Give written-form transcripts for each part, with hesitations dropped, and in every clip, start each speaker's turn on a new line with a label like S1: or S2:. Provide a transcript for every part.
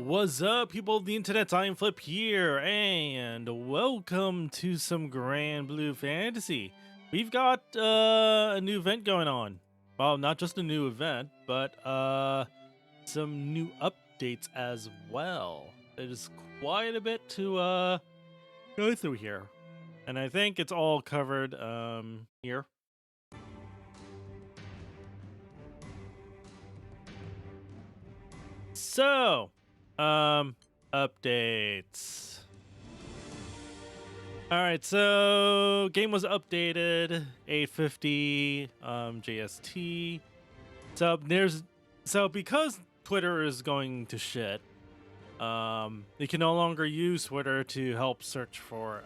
S1: What's up, people of the internet? iamflip here, and welcome to some Granblue Fantasy. We've got a new event going on. Well, not just a new event, but some new updates as well. There's quite a bit to go through here, and I think it's all covered here. So, updates. All right, so game was updated 850 JST. So because Twitter is going to shit, you can no longer use Twitter to help search for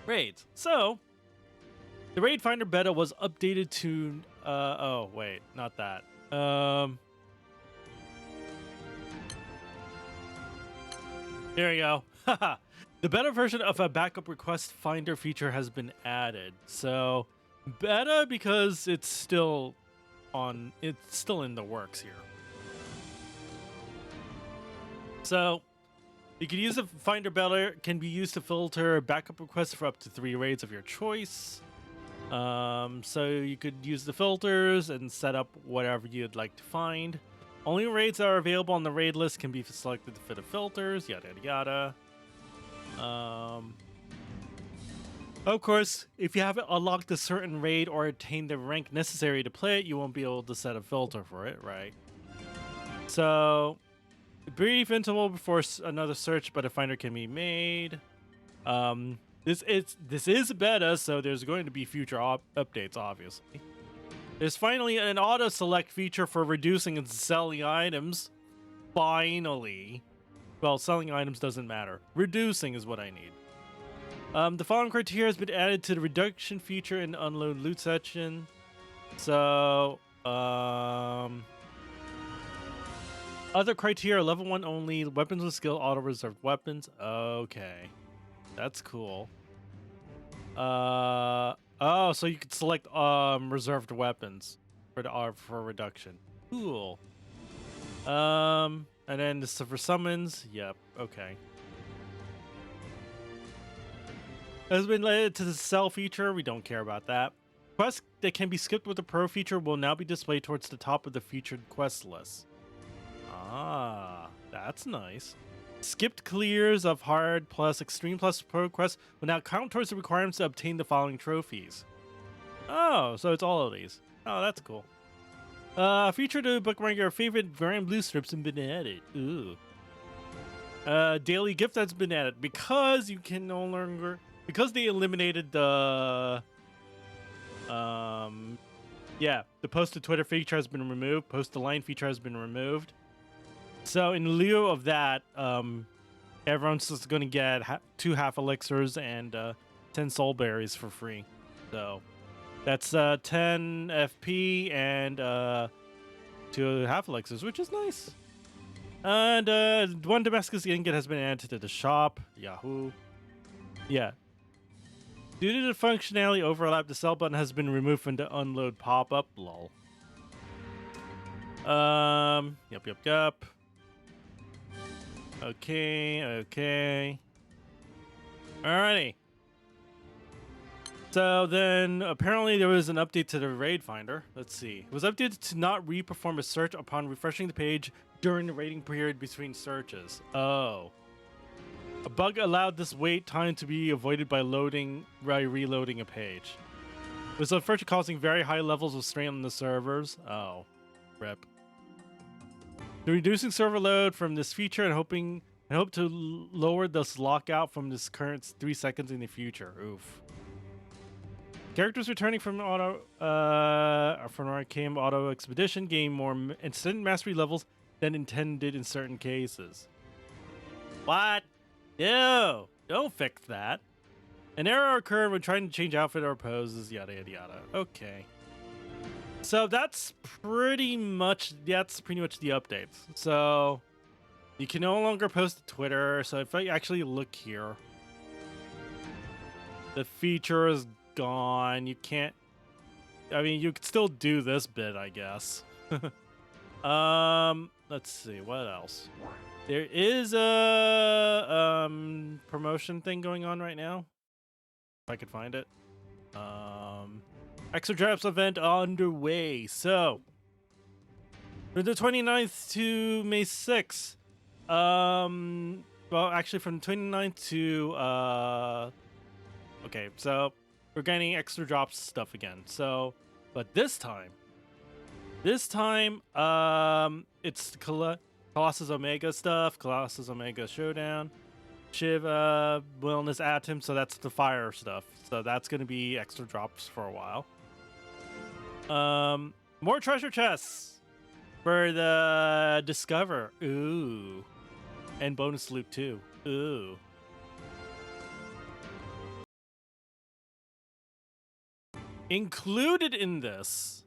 S1: raids. So the raid finder beta was updated to oh wait, not that. There you go. Haha. The beta version of a backup request finder feature has been added. So, beta because it's still in the works here. So, you can use the finder beta, can be used to filter backup requests for up to 3 raids of your choice. So you could use the filters and set up whatever you'd like to find. Only raids that are available on the raid list can be selected to fit the filters, yada yada yada. Of course, if you haven't unlocked a certain raid or attained the rank necessary to play it, you won't be able to set a filter for it, right? So, a brief interval before another search by the finder can be made. This is beta, so there's going to be future updates, obviously. There's finally an auto-select feature for reducing and selling items. Finally. Well, selling items doesn't matter. Reducing is what I need. The following criteria has been added to the reduction feature in the unload loot section. So, other criteria, level 1 only, weapons with skill, auto-reserved weapons. Okay. That's cool. Oh, so you could select reserved weapons for reduction. Cool. And then this is for summons. Yep. Okay. Has been added to the sell feature. We don't care about that. Quests that can be skipped with the pro feature will now be displayed towards the top of the featured quest list. Ah, that's nice. Skipped clears of hard plus extreme plus pro quests will now count towards the requirements to obtain the following trophies. Oh, so it's all of these. Oh, that's cool. Feature to bookmark your favorite Granblue strips has been added. Ooh. Daily gift that's been added because you can no longer, because they eliminated the the post to Twitter feature has been removed. Post to line feature has been removed. So in lieu of that, everyone's just going to get 2 half elixirs and 10 soul berries for free. So that's 10 FP and 2 half elixirs, which is nice. And 1 Damascus ingot has been added to the shop. Yahoo. Yeah. Due to the functionality overlap, the sell button has been removed from the unload pop-up. Lol. Yep. Okay. Alrighty. So then, apparently there was an update to the raid finder. Let's see. It was updated to not re-perform a search upon refreshing the page during the raiding period between searches. Oh. A bug allowed this wait time to be avoided by reloading a page. It was unfortunately causing very high levels of strain on the servers. Oh. Rip. They're reducing server load from this feature and hope to lower this lockout from this current 3 seconds in the future. Oof. Characters returning from Arcane Auto Expedition gain more instant mastery levels than intended in certain cases. What? No, don't fix that. An error occurred when trying to change outfit or poses. Yada yada yada. Okay. So that's pretty much the updates. So you can no longer post to Twitter. So if I actually look here, the feature is gone. You can't. I mean, you could still do this bit, I guess. let's see, what else? There is a promotion thing going on right now. If I could find it. Extra Drops event underway. So, from the 29th to May 6th. Well, actually from 29th to, okay, so we're getting extra drops stuff again. So, but this time, it's Colossus Omega stuff, Colossus Omega Showdown, Shiva, Wellness Atom, so that's the fire stuff. So that's going to be extra drops for a while. More treasure chests for the Discover. Ooh. And bonus loot too. Ooh. Included in this,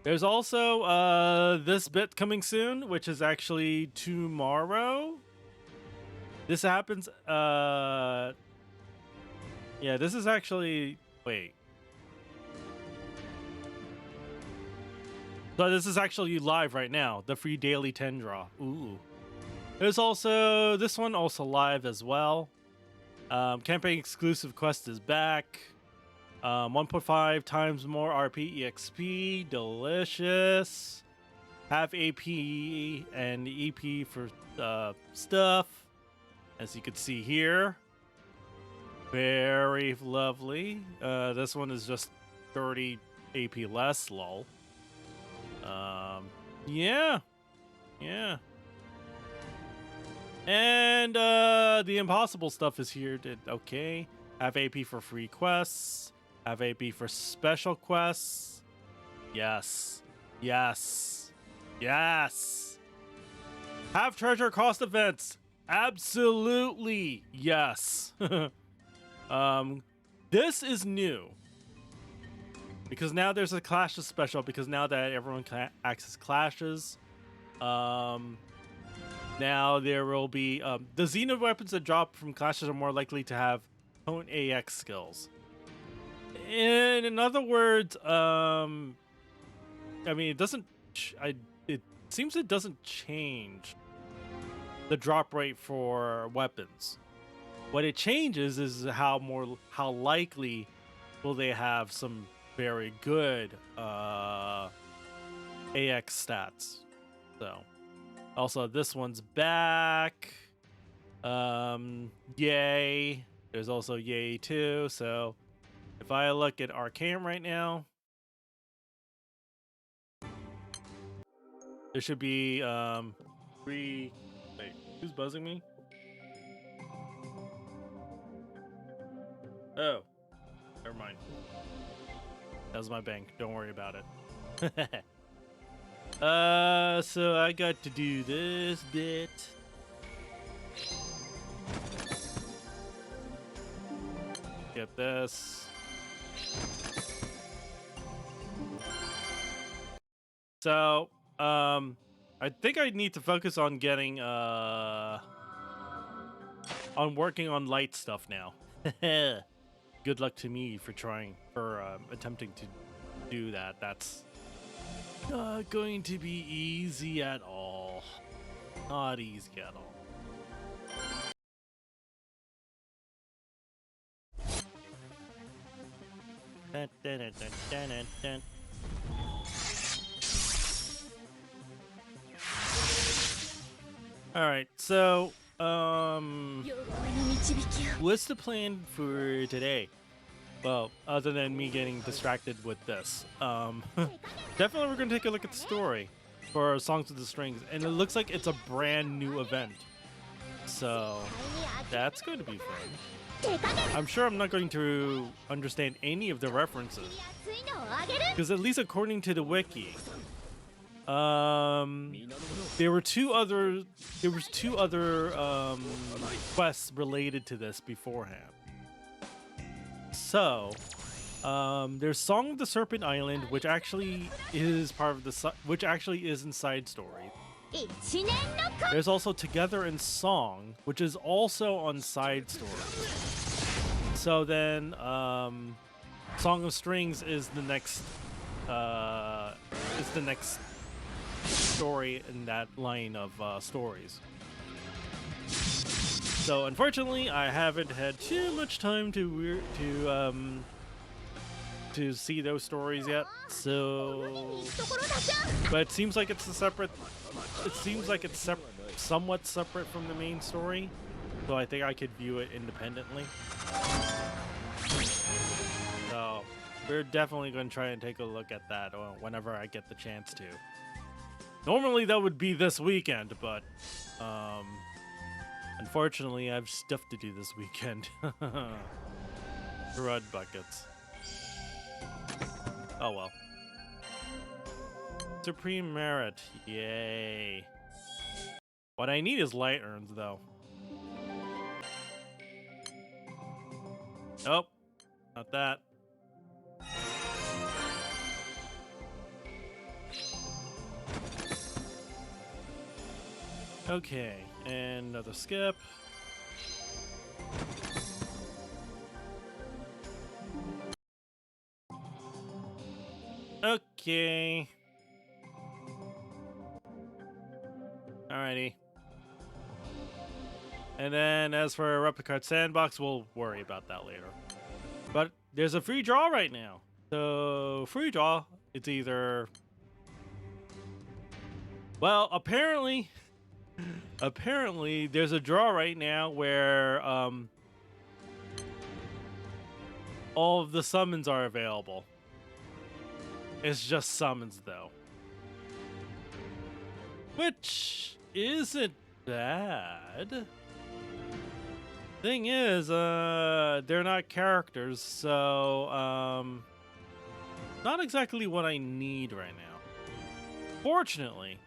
S1: there's also this bit coming soon, which is actually tomorrow. This happens, yeah, this is actually, wait. So this is actually live right now, the free daily 10 draw. Ooh. There's also, this one also live as well. Campaign exclusive quest is back. 1.5 times more RP EXP, delicious. Half AP and EP for stuff, as you can see here. Very lovely. This one is just 30 AP less, lol. Yeah. And the impossible stuff is here. Okay. Have AP for free quests. Have AP for special quests. Yes. Have treasure cost events. Absolutely. Yes. This is new. Because now there's a clashes special, because now that everyone can access clashes, now there will be the Xeno weapons that drop from clashes are more likely to have potent AX skills. In other words, I mean, it doesn't. It seems it doesn't change the drop rate for weapons. What it changes is how likely will they have some very good AX stats. So, also this one's back. Yay. There's also yay too. So, if I look at Arcane right now, there should be three. Wait, who's buzzing me? Oh, never mind. That was my bank. Don't worry about it. So I got to do this bit. Get this. So, I think I need to focus on getting, on working on light stuff now. Good luck to me for attempting to do that. That's not going to be easy at all. Not easy at all. Dun, dun, dun, dun, dun, dun. All right, so what's the plan for today? Well, other than me getting distracted with this, definitely we're gonna take a look at the story for Songs with the Strings, and it looks like it's a brand new event, so that's going to be fun. I'm sure I'm not going to understand any of the references, because at least according to the wiki, there were two other quests related to this beforehand. So, there's Song of the Serpent Island, which actually is in side story. There's also Together in Song, which is also on side story. So then, Song of Strings is the next is the next story in that line of stories. So unfortunately, I haven't had too much time to see those stories yet. So, but it seems like it's a separate. It seems like it's somewhat separate from the main story. So I think I could view it independently. So we're definitely going to try and take a look at that whenever I get the chance to. Normally that would be this weekend, but unfortunately I have stuff to do this weekend. Crud buckets. Oh well. Supreme Merit. Yay. What I need is light urns though. Nope. Not that. Okay, and another skip. Okay. Alrighty. And then as for a Replicard Sandbox, we'll worry about that later. But there's a free draw right now. So, free draw, it's either... Well, apparently there's a draw right now where all of the summons are available. It's just summons though, which isn't bad. Thing is, they're not characters, so not exactly what I need right now. Fortunately,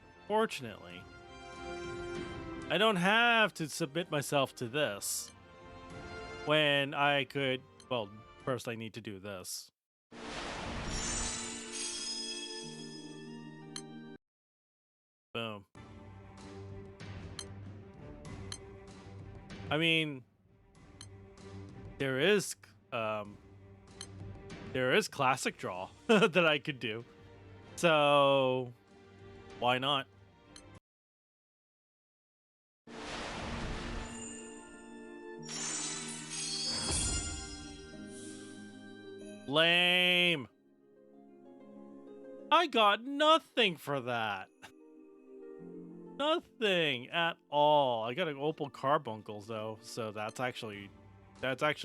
S1: I don't have to submit myself to this when I could, well, first I need to do this. Boom. I mean, there is classic draw that I could do. So, why not? Lame. I got nothing for that. Nothing at all. I got an Opal Carbuncles though, so that's actually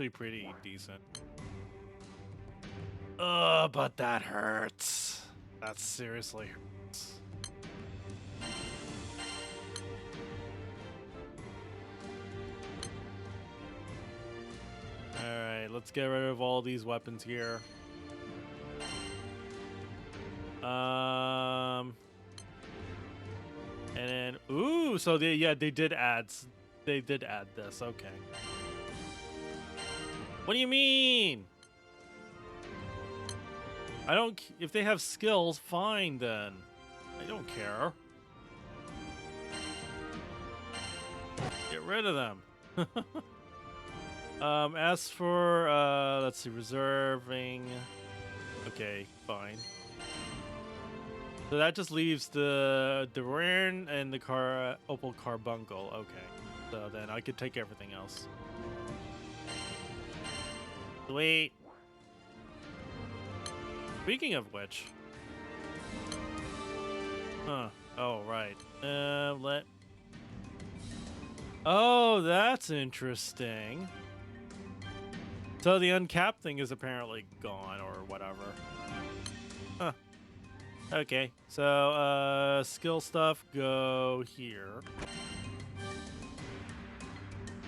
S1: pretty decent. Ugh, but that hurts. That seriously hurts. Alright, let's get rid of all these weapons here. And then, ooh, so they did add this, okay. What do you mean? I don't, if they have skills, fine then. I don't care. Get rid of them. As for, let's see, reserving. Okay, fine. So that just leaves the Duran and the Opal Carbuncle. Okay, so then I could take everything else. Sweet. Speaking of which, huh? Oh right. Oh, that's interesting. So the uncapped thing is apparently gone or whatever. Huh. Okay, so skill stuff go here.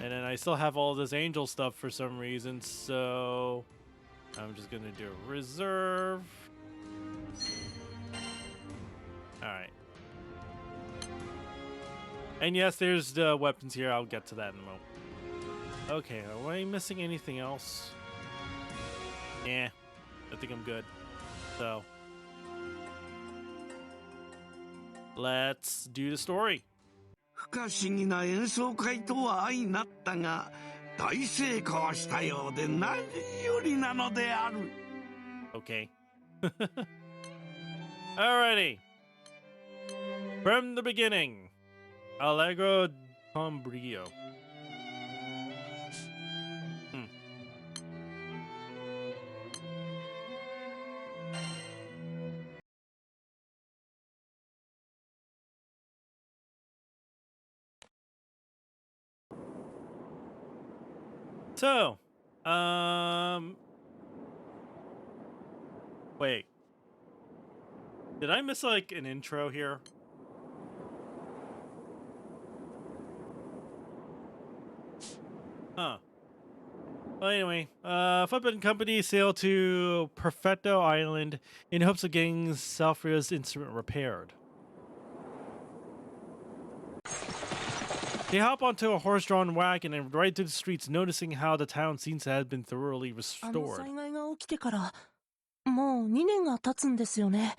S1: And then I still have all this angel stuff for some reason, so I'm just gonna do reserve. Alright. And yes, there's the weapons here, I'll get to that in a moment. Okay, am I missing anything else? Yeah, I think I'm good. So let's do the story.
S2: 不可思議な演奏会とは相なったが、大成功したようで何よりなのである。
S1: Okay. Alrighty. From the beginning. Allegro con brio. So, wait. Did I miss like an intro here? Huh. Well, anyway, Flip and Company sail to Perfetto Island in hopes of getting Salfria's instrument repaired. They hop onto a horse-drawn wagon and ride through the streets, noticing how the town seems to have been thoroughly restored.
S3: 災害が起きてからもう2年が経つんですよね。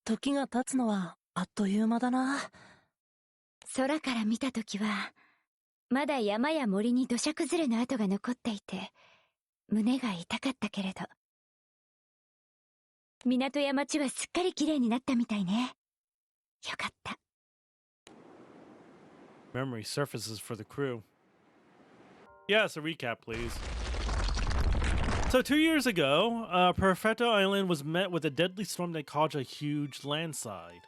S3: 時が経つのはあっという間だな。
S4: 空から見たときは、まだ山や森に土砂崩れの跡が残っていて、胸が痛かったけれど。港や町はすっかり綺麗になったみたいね。よかった。
S1: Memory surfaces for the crew. Yes, a recap, please. So 2 years ago, Perfetto Island was met with a deadly storm that caused a huge landslide.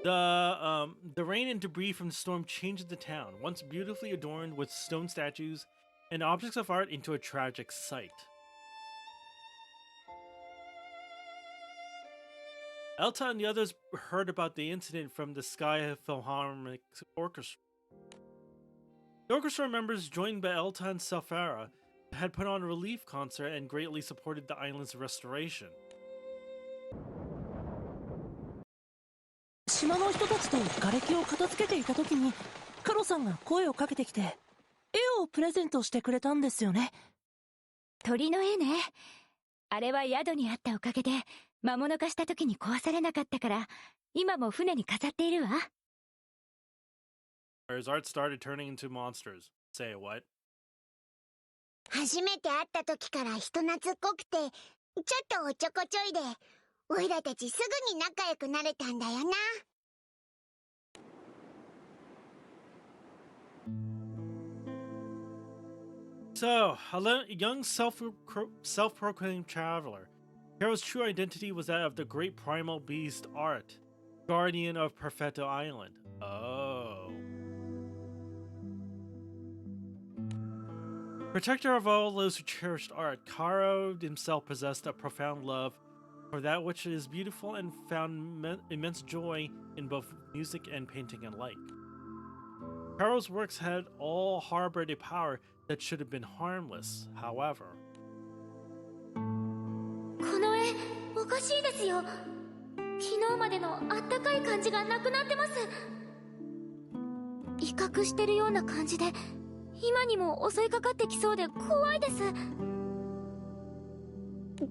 S1: The rain and debris from the storm changed the town, once beautifully adorned with stone statues and objects of art, into a tragic sight. Elta and the others heard about the incident from the Sky Philharmonic Orchestra. The orchestra members, joined by Elta and Salfara, had put on a relief concert and greatly supported the island's restoration.
S3: 島の人たちと瓦礫を片付けていた時にカロさんが声をかけてきて絵をプレゼントしてくれたんですよね。
S4: 鳥の絵ね。あれは宿にあったおかげで魔物化した時に壊されなかったから今も船に飾っているわ。
S1: His art started turning into monsters. Say what?
S5: 初めて会った時から人懐っこくて、ちょっとおちょこちょいで、おいらたちすぐに仲良くなれたんだよな。
S1: So, a young self-proclaimed traveler. Carol's true identity was that of the great primal beast Art, guardian of Perfetto Island. Oh. Protector of all those who cherished art, Caro himself possessed a profound love for that which is beautiful and found immense joy in both music and painting alike. Caro's works had all harbored a power that should have been harmless, however.
S4: この絵、おかしいですよ。昨日までのあったかい感じがなくなってます。威嚇してるような感じで、今にも襲いかかってきそうで怖いです。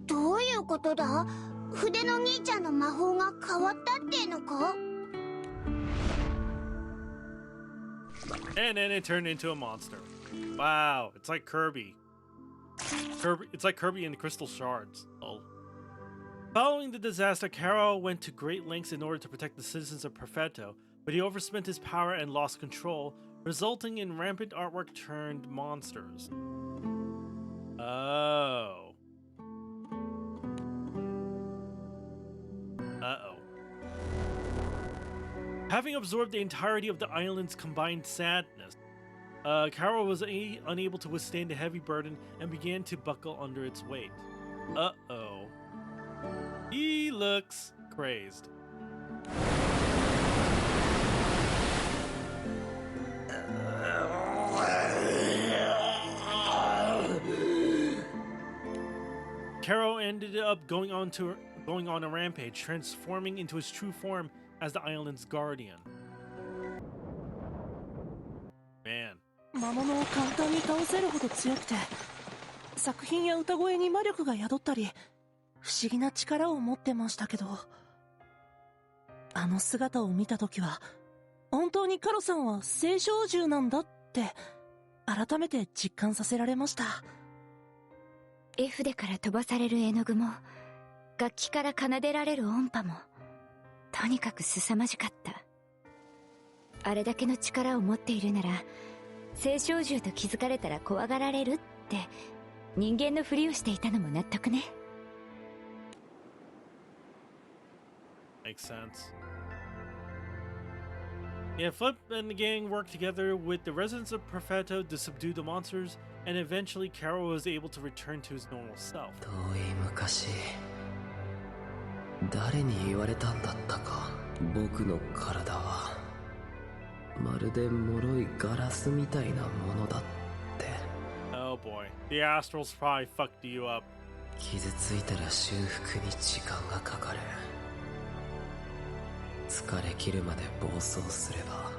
S5: どういうことだ？筆の兄ちゃんの魔法が変わったってのか？
S1: And then it turned into a monster. Wow, it's like Kirby. It's like Kirby and the Crystal Shards. Oh. Following the disaster, Caro went to great lengths in order to protect the citizens of Perfetto, but he overspent his power and lost control, resulting in rampant artwork turned monsters. Oh. Uh-oh. Having absorbed the entirety of the island's combined sadness, Caro was unable to withstand the heavy burden and began to buckle under its weight. Uh-oh. He looks crazed. Caro ended up going on a rampage, transforming into his true form as the island's guardian. Man.
S3: 魔物を簡単に倒せるほど強くて、作品や歌声に魔力が宿ったり、不思議な力を持ってましたけど、あの姿を見たときは、本当にカロさんは聖少獣なんだって改めて実感させられました。
S4: 絵筆から飛ばされる絵の具も、楽器から奏でられる音波も、とにかく凄まじかった。あれだけの力を持っているなら、青少獣と気づかれたら怖がられるって、人間のふりをしていたのも納得ね。
S1: Makes sense. Yeah, Flip and the gang worked together with the residents of Perfetto to subdue the monsters, and eventually Carol was able to return to his normal self.
S6: 遠い昔、誰に言われたんだったか。僕の体はまるで脆いガラスみたいなものだって。
S1: Oh boy, the astrals probably fucked you up.
S6: 傷ついたら修復に時間がかかる。疲れ切るまで暴走すれば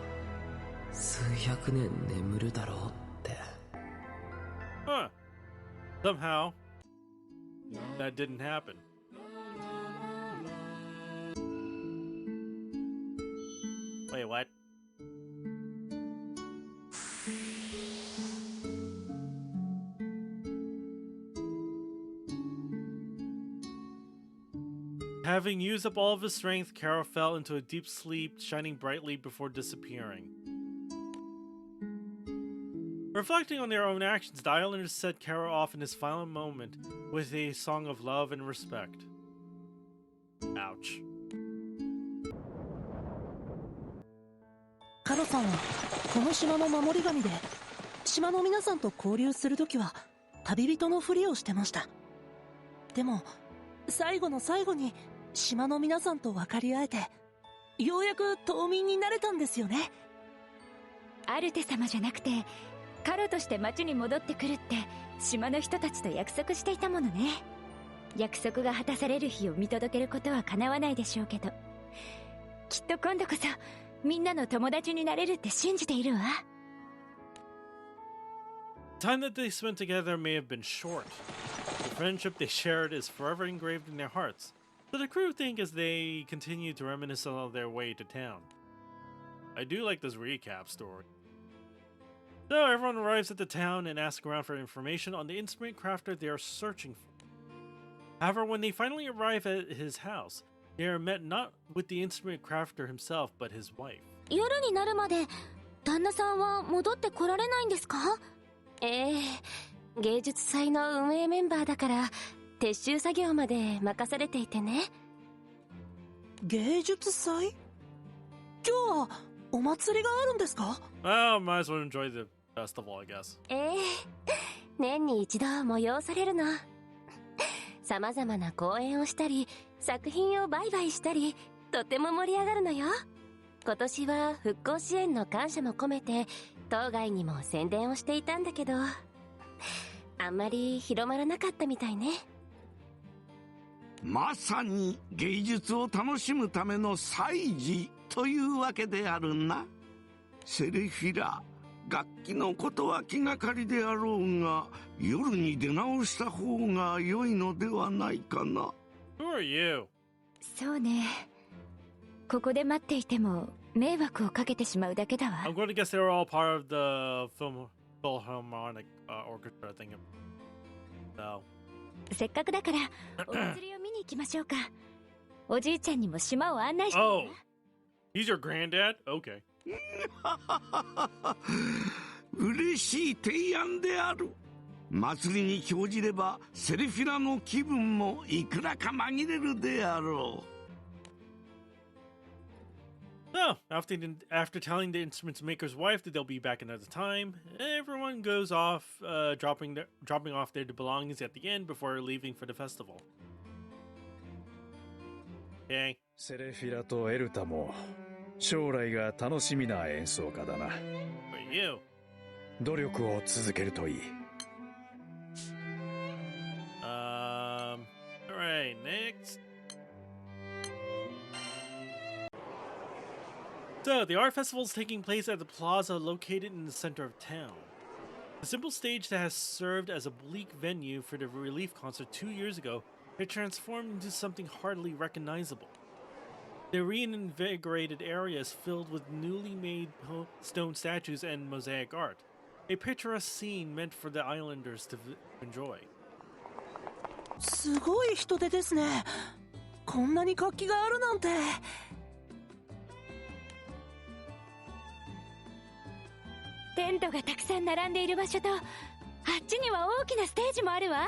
S6: 数百年眠るだろうって。
S1: Huh. Somehow, that didn't happen. Wait, what? Having used up all of his strength, Carol fell into a deep sleep, shining brightly before disappearing. Reflecting on their own actions, the Islanders set Carol off in his final moment with a song of love and respect. Ouch.
S3: カロさんはこの島の守り神で、島の皆さんと交流するときは旅人のふりをしてました。でも最後の最後に島の皆さんと分かり合えて、ようやく島民になれたんですよね。
S4: アルテ様じゃなくてカロとして町に戻ってくるって島の人たちと約束していたものね。約束が果たされる日を見届けることは叶わないでしょうけど、きっと今度こそみんなの友達になれるって信じているわ。
S1: The time that they spent together may have been short. The friendship they shared is forever engraved in their hearts, so the crew think as they continue to reminisce on their way to town. I do like this recap story. So everyone arrives at the town and asks around for information on the instrument crafter they are searching for. However, when they finally arrive at his house, they are met not with the instrument crafter himself, but his wife.
S5: 夜になるまで旦那さんは戻ってこられないんですか？芸術祭の運営メンバーだから撤収作業まで任されていてね。
S3: 芸術祭？今日はお祭りがあるんですか？
S1: Oh, might as well enjoy the festival, I guess.
S5: 年に一度催されるの。様々な公演をしたり作品を売買したり、とても盛り上がるのよ。今年は復興支援の感謝も込めて当該にも宣伝をしていたんだけど、あんまり広まらなかったみたいね。
S2: まさに芸術を楽しむための祭事というわけであるな。セレフィラ、楽器のことは気がかりであろうが、夜に出直した方が良いのではないかな。
S1: Who are you?
S4: そうね。ここで待っていても迷惑をかけてしまうだけだわ。
S1: I'm going to guess they were all part of the Philharmonic orchestra thing. So.
S4: せっかくだからお祭りを見に行きましょうか。おじいちゃんにも島を案内して。
S1: Oh, he's your granddad? Okay.
S2: 嬉しい提案である。祭りに興じればセレフィラの気分もいくらか紛れるであろう。
S1: So, after telling the instrument maker's wife that they'll be back another time, everyone goes off, dropping off their belongings at the end before leaving for the festival. Okay.
S7: セレフィラとエルタも将来が楽しみな演奏家だな。
S1: For you.
S7: 努力を続けるといい。
S1: Alright, next. So, the art festival is taking place at the plaza located in the center of town. The simple stage that has served as a bleak venue for the relief concert 2 years ago had transformed into something hardly recognizable. The reinvigorated area is filled with newly made stone statues and mosaic art, a picturesque scene meant for the islanders to enjoy.
S3: すごい人手ですね。こんなに活気があるなんて。
S4: テントがたくさん並んでいる場所と、あっちには大きなステージもあるわ。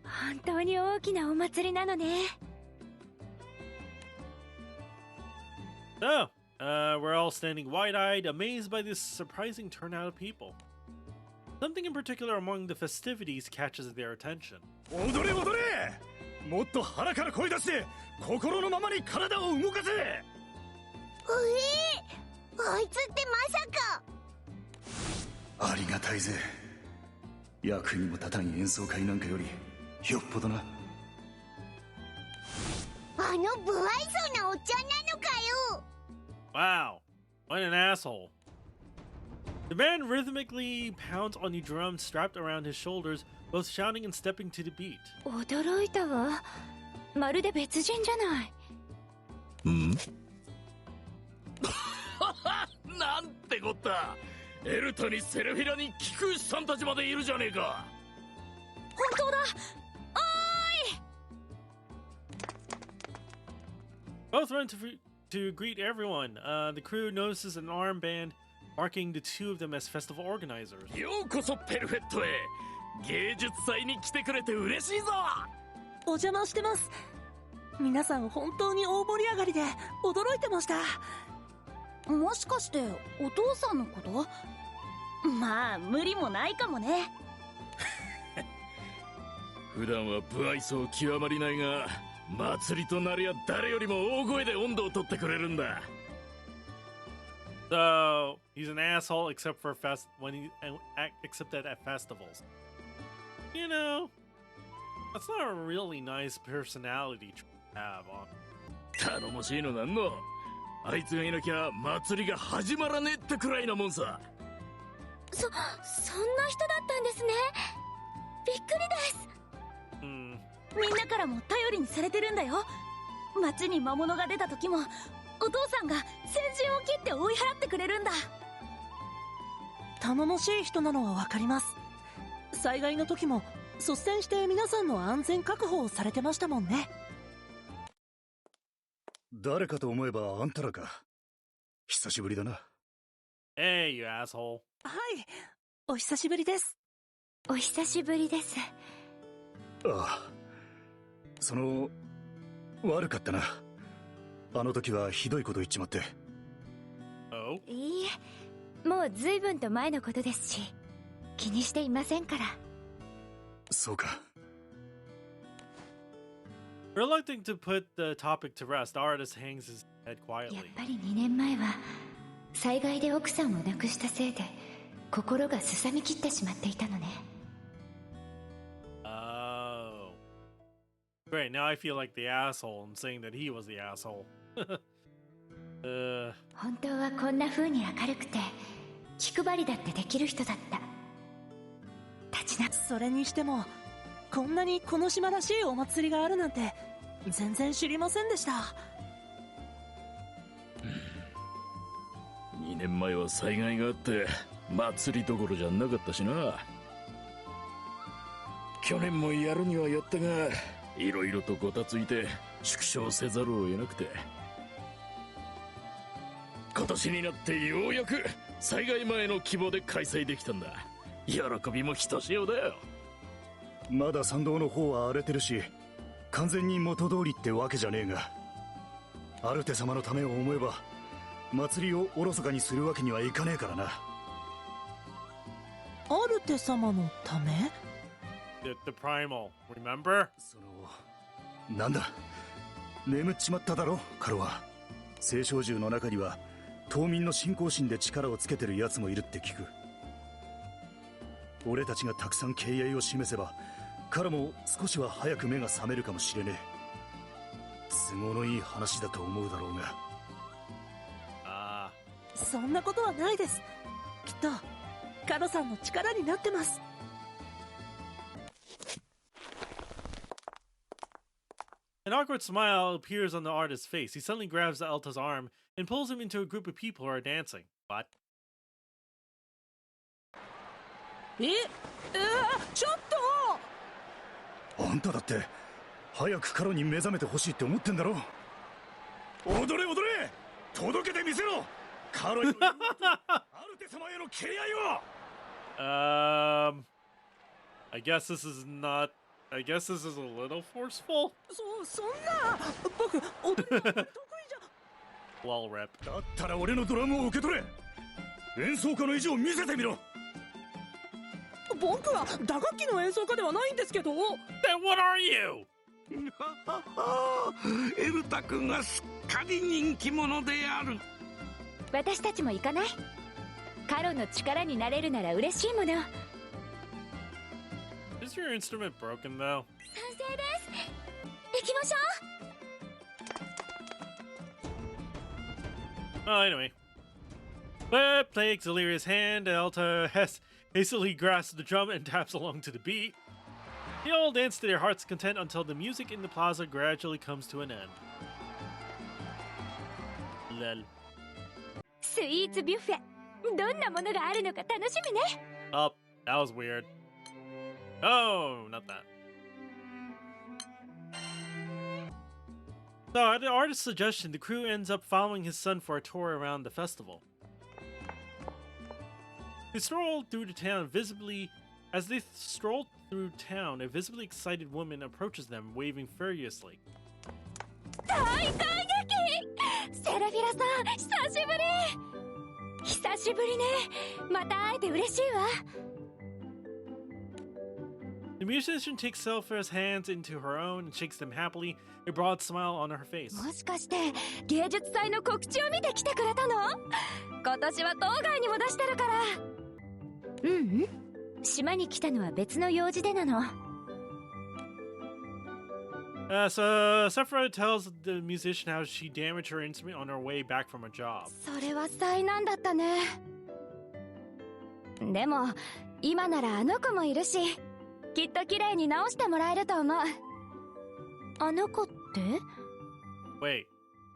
S4: 本当に大きなお祭りなのね。
S1: So, we're all standing wide-eyed, amazed by this surprising turnout of people. Something in particular among the festivities catches their attention.
S7: 踊れ踊れ、もっと腹から声出して心のままに体を動かせ。
S5: あいつってまさか。
S7: ありがたいぜ。役にも立たん演奏会なんかよりよっぽどな。
S5: あの不愛想なおっちゃんなのかよ。
S1: Wow, what an asshole. The man rhythmically pounds on the drum strapped around his shoulders, both shouting and stepping to the beat.
S4: 驚いたわ。まるで別人じゃない。
S7: なんてこった。エルタにセルフィラに菊石さんたちまでいるじゃねえか。
S4: 本当だ。
S1: Both run to greet everyone. The crew notices an armband marking the two of them as festival organizers.
S7: ようこそペルフェットへ。芸術祭に来てくれて嬉しいぞ。
S3: お邪魔してます。皆さん本当に大盛り上がりで驚いてました。
S8: もしかしてお父さんのこと？まあ無理もないかもね。
S7: 普段は不愛想極まりないが、祭りとなりゃ誰よりも大声で温度を取ってくれるんだ。
S1: So he's an asshole except for except at festivals. You know, that's not a really nice personality to have on.
S7: 頼もしいのなんの。あいつがいなきゃ祭りが始まらねえってくらいなもんさ。
S4: そんな人だったんですね。びっくりです。
S8: みんなからも頼りにされてるんだよ。町に魔物が出た時もお父さんが先陣を切って追い払ってくれるんだ。
S3: 頼もしい人なのはわかります。災害の時も率先して皆さんの安全確保をされてましたもんね。
S7: 誰かと思えばあんたらか。久しぶりだな。
S1: Hey, you asshole.
S3: はい、お久しぶりです。
S4: お久しぶりです。
S7: ああ、悪かったな。あの時はひどいこと言っちまって。
S1: Oh?
S4: いいえ、もう随分と前のことですし、気にしていませんから。
S7: そうか。
S1: Reluctant to put the topic to rest, the artist hangs his head
S4: やっ
S1: quietly.
S4: ぱり2年前は災害で奥さんを亡くしたせいで心がすさみきってしまっていたのね。
S1: Oh. Great, now I feel like the asshole and saying that he was the asshole.
S4: 本当はこんな風に明るくて気配りだってできる人だった。
S3: それにしてもこんなにこの島らしいお祭りがあるなんて全然知りませんでした。
S7: 2年前は災害があって祭りどころじゃなかったしな。去年もやるにはやったが、いろいろとごたついて縮小せざるを得なくて、今年になってようやく災害前の規模で開催できたんだ。喜びもひとしおだよ。まだ参道の方は荒れてるし、完全に元通りってわけじゃねえが、アルテ様のためを思えば祭りをおろそかにするわけにはいかねえからな。
S3: アルテ様のため？
S1: The primal, remember?
S7: なんだ、眠っちまっただろカロは。青少獣の中には島民の信仰心で力をつけてる奴もいるって聞く。俺たちがたくさん敬愛を示せばカロも少しは早く目が覚めるかもしれねえ。都合のいい話だと思うだろうが。
S3: そんなことはないです。きっとカロさんの力になってます。
S1: An awkward smile appears on the artist's face. He suddenly grabs Alta's arm and pulls him into a group of people who are dancing. What?
S3: ちょっと！
S7: あんんただって早くカロに目覚めてほしいって思ってんだろ。踊れ踊れ、届けてみせろ、カロにアルテ様への敬愛を。
S1: I guess this is not. I guess this is a little forceful.
S3: そんな僕踊り得意じゃ。
S1: Wall rep.
S7: だったら俺のドラムを受け取れ。演奏家の意地を見せてみろ。
S3: 僕は打楽器の演奏家ではないんですけど。
S1: Then what are you?
S2: エルタ君がすっかり人気者である。
S4: 私たちも行かない？カロの力になれるなら嬉しいもの。
S1: Is your instrument broken though?
S8: 賛成です。行きましょう。
S1: Oh, anyway. But play Xiliria's hand, Alta hastily grasps the drum and taps along to the beat. They all dance to their heart's content until the music in the plaza gradually comes to an end. Lol.
S4: スイーツビュッフェ、どんなものがあるのか楽しみね。
S1: Oh, that was weird. Oh, not that. So, at the artist's suggestion, the crew ends up following his son for a tour around the festival. They stroll through the town visibly. As they stroll through town, a visibly excited woman approaches them, waving furiously.
S4: 大感激！セラフィラさん、久しぶり！久しぶりね。また会えて嬉しいわ。
S1: The musician takes Sylphia's hands into her own and shakes them happily, a broad smile on her face.
S4: もしかして芸術祭の告知を見て来てくれたの？今年は当該にも出してるから。うん。島に来たのは別の用事でなの。
S1: So Sephira tells the musician how she damaged her instrument on her way back from a job.
S4: それは災難だったね。でも今ならあの子もいるし、きっと綺麗に直してもらえると思う。あの子って？
S1: Wait,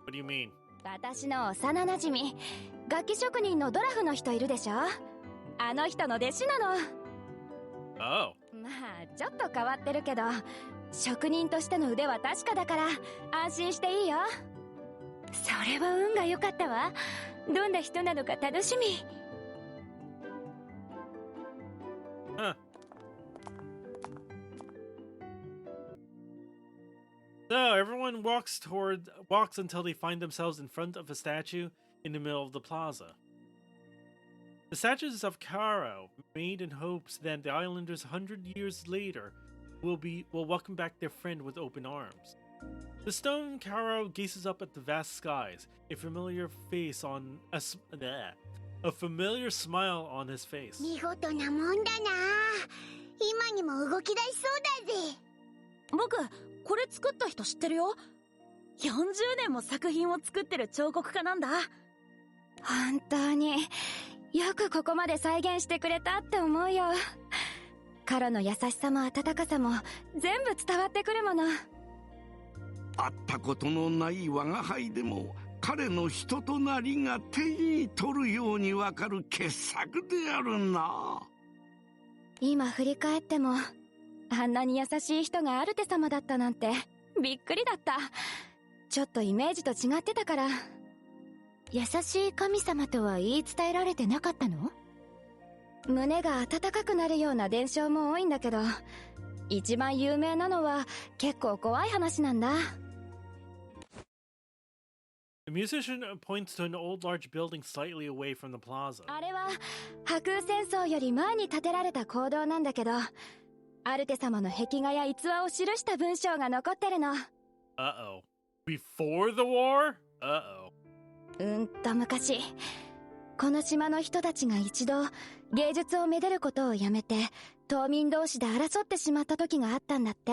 S1: what do you mean?
S4: 私の幼馴染、楽器職人のドラフの人いるでしょ？あの人の弟子なの。
S1: Oh.
S4: まあちょっと変わってるけど、職人としての腕は確かだから安心していいよ。それは運が良かったわ。どんな人なのか楽しみ。
S1: Huh. So everyone walks until they find themselves in front of a statue in the middle of the plaza. The statue is of Karo, made in hopes that the islanders 100 years later will welcome back their friend with open arms. The stone Karo gazes up at the vast skies, a familiar smile on his face.
S8: 見事なもんだな。今にも動き出しそうだぜ。僕、これ作った人知ってるよ。40年も作品を作ってる彫刻家なんだ。
S4: 本当によくここまで再現してくれたって思うよ。カロの優しさも温かさも全部伝わってくるもの。
S2: 会ったことのない我が輩でも彼の人となりが手に取るようにわかる傑作であるな。
S4: 今振り返ってもあんなに優しい人がアルテ様だったなんてびっくりだった。ちょっとイメージと違ってたから。優しい神様とは言い伝えられてなかったの？胸が温かくなるような伝承も多いんだけど、一番有名なのは結構怖い話なんだ。
S1: The musician points to an old large building slightly away from the plaza.
S4: あれは破空戦争より前に建てられた講堂なんだけど、アルテ様の壁画や逸話を記した文章が残ってるの。
S1: Uh-oh. Before the war? Uh-oh.
S4: 昔、この島の人たちが一度芸術をめでることをやめて島民同士で争ってしまった時があったんだって。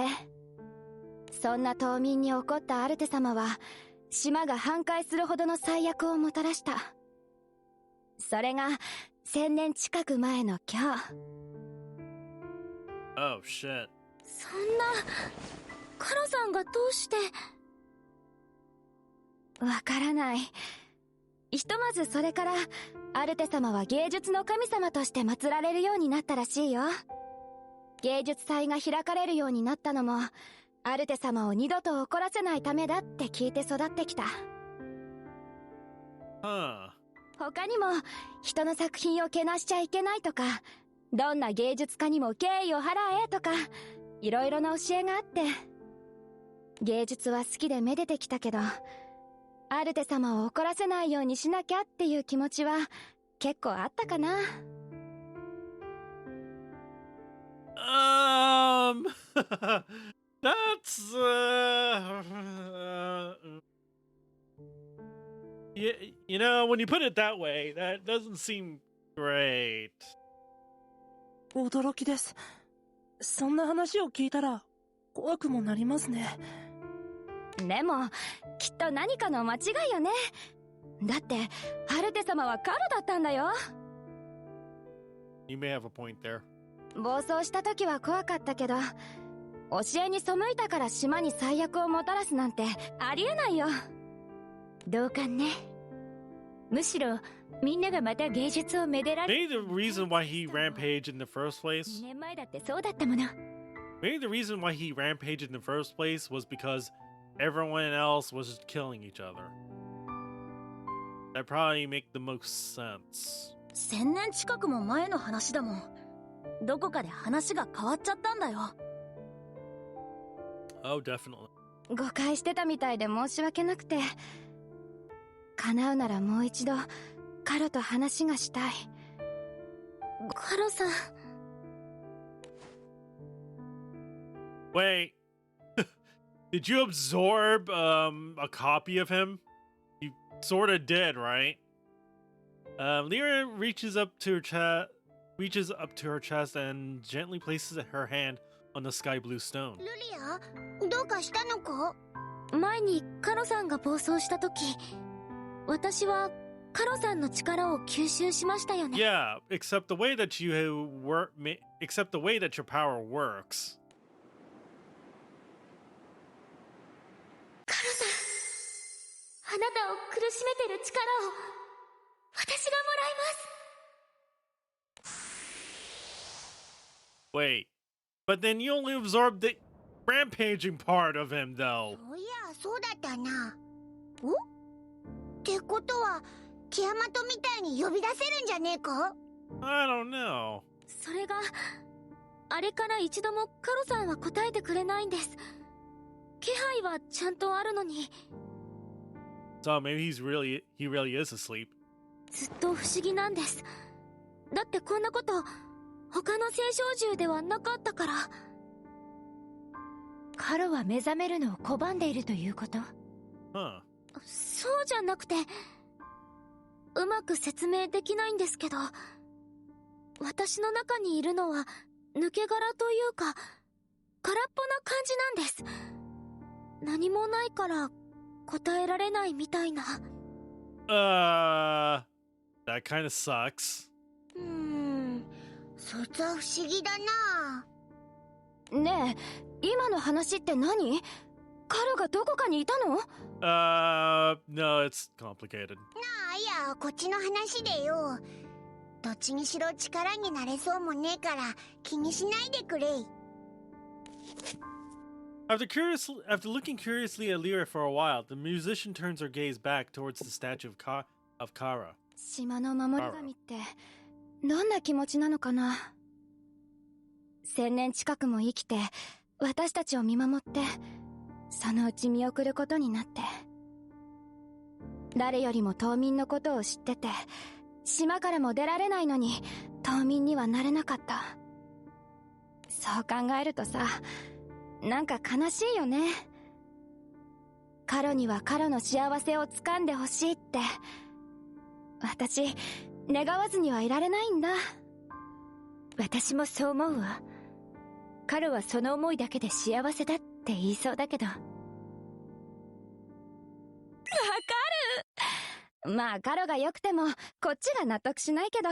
S4: そんな島民に怒ったアルテ様は島が半壊するほどの災厄をもたらした。それが1000年近く前の今日。
S1: Oh, shit.
S8: そんな、カロさんがどうして。
S4: わからない。ひとまずそれからアルテ様は芸術の神様として祀られるようになったらしいよ。芸術祭が開かれるようになったのもアルテ様を二度と怒らせないためだって聞いて育ってきた。他にも人の作品をけなしちゃいけないとか、どんな芸術家にも敬意を払えとか、いろいろな教えがあって、芸術は好きでめでてきたけど、アルテ様を怒らせないようにしなきゃっていう気持ちは結構あったかな。
S1: That's you know, when you put it that way, that doesn't seem great.
S3: 驚きです。そんな話を聞いたら怖くもなりますね。
S4: でもきっと何かの間違いよね。だってアルテ様はカロだったんだよ。
S1: You may have a point there.
S4: 暴走した時は怖かったけど、教えに背いたから島に最悪をもたらすなんてありえないよ。同感ね。むしろみんながまた芸術をめでられる。
S1: Maybe the reason why he rampaged in the first place.
S4: 2年前だってそうだったもの。
S1: Maybe the reason why he rampaged in the first place was because everyone else was just killing each other. That probably make the most sense.
S8: 1000年近くも前の話だもん。どこかで話が変わっちゃったんだよ。
S1: Oh, definitely.
S4: 誤解してたみたいで申し訳なくて、叶うならもう一度カロと話がしたい。
S8: カロさん。
S1: Wait. Did you absorb a copy of him? You sort of did, right? Lyra reaches up to her chest and gently places her hand on the sky blue stone.
S8: ルリア、どうかしたのか？
S5: 前にカロさんが暴走した時、私はカロさんの力を吸収しましたよね。
S1: Yeah, except the way that except the way that your power works.
S5: カロさん、あなたを苦しめてる力を私がもらいます。
S1: Wait, but then you only absorbed the rampaging part of him, though.
S8: そういや、そうだったな。お？ってことは、ティアマトみたいに呼び出せるんじゃねえか？
S1: I don't know.
S5: それが、あれから一度もカロさんは答えてくれないんです。気配はちゃんとあるのに。
S1: So maybe he really is asleep.
S5: ずっと不思議なんです。だってこんなこと他の聖少獣ではなかったから。
S4: カロは目覚めるのを拒んでいるということ？
S1: Huh.
S5: そうじゃなくて、うまく説明できないんですけど、私の中にいるのは抜け殻というか空っぽな感じなんです。何もないから答えられないみたいな。
S1: That kind of sucks.
S8: そいつは不思議だな。
S4: ねえ、今の話って何？カロがどこかにいたの？
S1: No, it's complicated.
S8: いや、こっちの話でよ。どっちにしろ力になれそうもねえから気にしないでくれ。
S1: After looking curiously at Lyra for a while, the musician turns her gaze back towards the statue of Kara.
S4: 島の守り神ってどんな気持ちなのかな。1000年近くも生きて私たちを見守って、そのうち見送ることになって、誰よりも島民のことを知ってて、島からも出られないのに島民にはなれなかった。そう考えるとさ、なんか悲しいよね。カロにはカロの幸せを掴んでほしいって、私願わずにはいられないんだ。私もそう思うわ。カロはその思いだけで幸せだって言いそうだけど。わかる。まあカロが良くてもこっちが納得しないけど。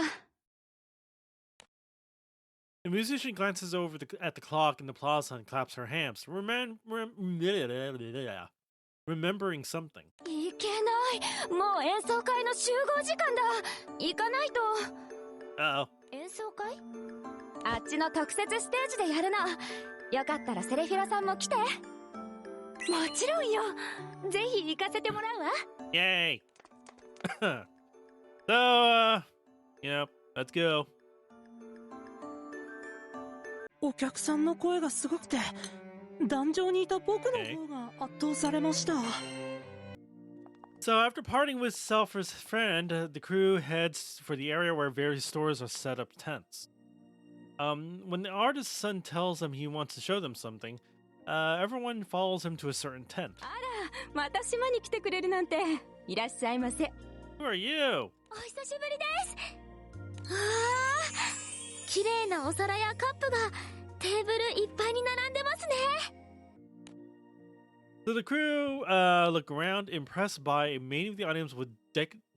S1: The musician glances over at the clock in the plaza and claps her hands, remembering something.
S4: いけない。もう演奏会の集合時間だ。行かないと。
S1: Uh-oh.
S4: 演奏会？あっちの特設ステージでやるの。よかったらセレフィラさんも来て。もちろんよ。ぜひ行かせてもらうわ。
S1: Yay! So, let's go.
S3: お客さんの声がすごくて、壇上にいた僕の方が圧倒されました。
S1: So after parting with Selfer's friend, the crew heads for the area where various stores are set up tents. When the artist's son tells them he wants to show them something, everyone follows him to a certain tent.
S4: あら、また島に来てくれるなんて。いらっしゃいませ。
S1: Who are you?
S5: お久しぶりです。わあ、綺麗なお皿やカップがテーブルいっぱいに並んでますね。
S1: So the crew look around, impressed by many of the items with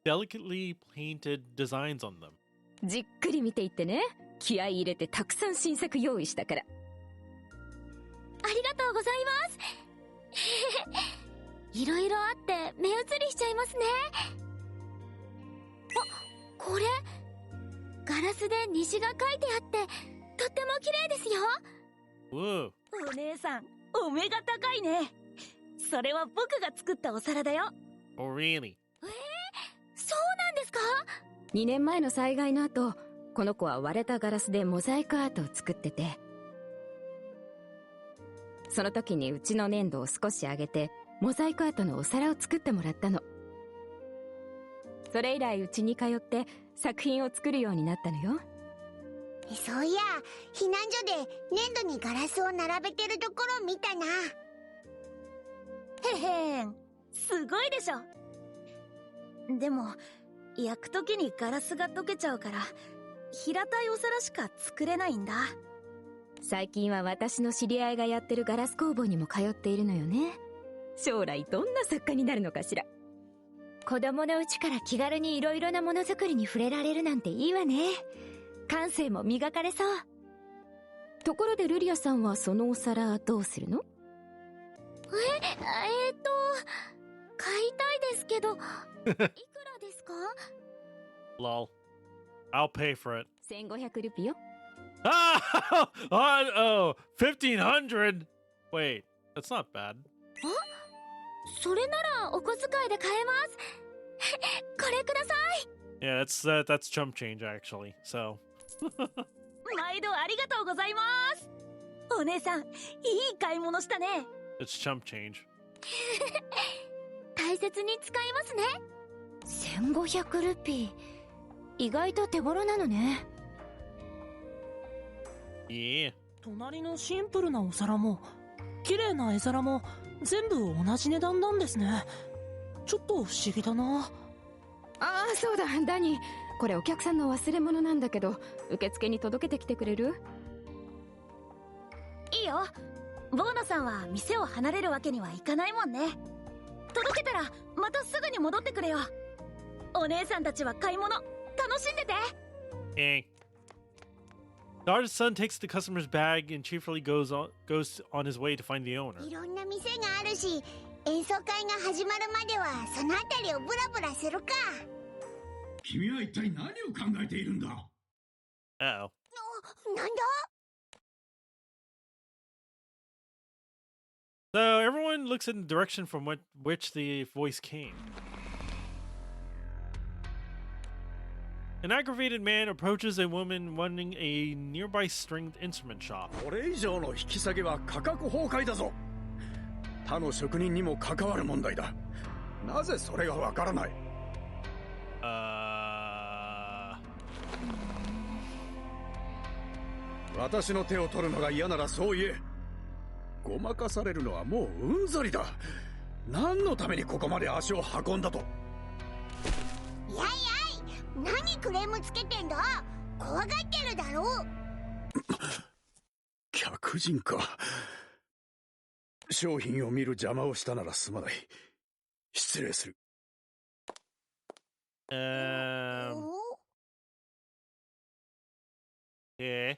S1: delicately painted designs on them.
S4: じっくり見ていってね。気合い入れてたくさん新作用意したから。
S5: ありがとうございます。いろいろあって目移りしちゃいますね。あ、これガラスで虹が書いてあってとっても綺麗ですよ。
S1: Whoa.
S8: お姉さん、お目が高いね。それは僕が作ったお皿だよ。
S1: Oh, really?
S5: そうなんですか
S4: 2年前の災害の後、この子は割れたガラスでモザイクアートを作ってて、その時にうちの粘土を少し上げてモザイクアートのお皿を作ってもらったの。それ以来うちに通って作品を作るようになったのよ。
S8: そういや、避難所で粘土にガラスを並べてるところ見たな。へへん、すごいでしょ。でも焼く時にガラスが溶けちゃうから平たいお皿しか作れないんだ。
S4: 最近は私の知り合いがやってるガラス工房にも通っているのよね。将来どんな作家になるのかしら。子供のうちから気軽にいろいろなものづくりに触れられるなんていいわね。感性も磨かれそう。ところでルリアさんはそのお皿どうするの？
S5: 買いたいですけどいくらですか？
S1: Lol. I'll pay for it.
S4: 1500ルピよ。
S1: Oh, 1500? Wait, that's not bad.
S5: それならお小遣いで買えます。これください。
S1: Yeah, that's chump change actually. So.
S8: 毎度ありがとうございます。お姉さん、いい買い物したね。
S1: It's chump change.
S5: 大切に使いますね。
S4: 1500ルピー。意外と手頃なのね。
S1: Yeah.
S3: 隣のシンプルなお皿も綺麗な絵皿も全部同じ値段なんですね。ちょっと不思議だな。
S4: ああ、そうだ、ダニー。これお客さんの忘れ物なんだけど、受付に届けてきてくれる？
S8: いいよ。ボーナさんは店を離れるわけにはいかないもんね。届けたらまたすぐに戻ってくれよ。お姉さんたちは買い物楽しんでて。
S1: Hey. The artist's son takes the customer's bag and cheerfully goes on his way to find the owner.
S8: いろんな店があるし、演奏会が始まるまではそのあたりをブラブラするか。
S2: 君は一体何を考えているんだ？
S1: Uh-oh.
S8: なんだ？
S1: So everyone looks in the direction from which the voice came. An aggravated man approaches a woman running a nearby stringed instrument shop.
S7: これ以上の引き下げは価格崩壊だぞ。他の職人にも関わる問題だ。なぜそれがわからない？私の手を取るのが嫌ならそう言え。ごまかされるのはもううんざりだ。何のためにここまで足を運んだと？
S8: やいやい、何クレームつけてんだ？怖がってるだろ。
S7: 客人か。商品を見る邪魔をしたならすまない。失礼する。
S1: Yeah.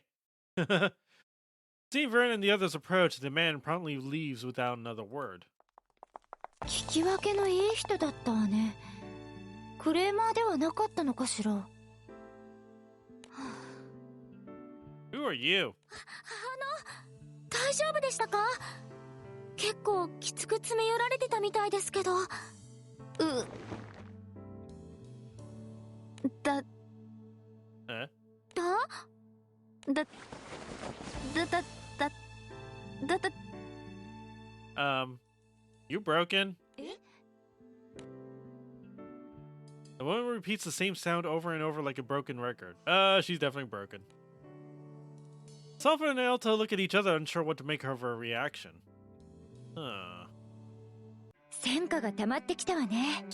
S1: Seeing Vern and the others approach, the man promptly leaves without another word.
S4: 聞き分けのいい人だったわね。クレーマーではなかったのかしら。
S1: Who are are you?
S5: 大丈夫でしたか？結構きつく詰め寄られてたみたいですけど。だ
S1: Eh?
S5: だ
S1: You broken? The woman repeats the same sound over and over like a broken record. She's definitely broken. Selfa and L2 look at each other, unsure what to make of her reaction. Huh.
S4: 戦果が溜まってきたわね。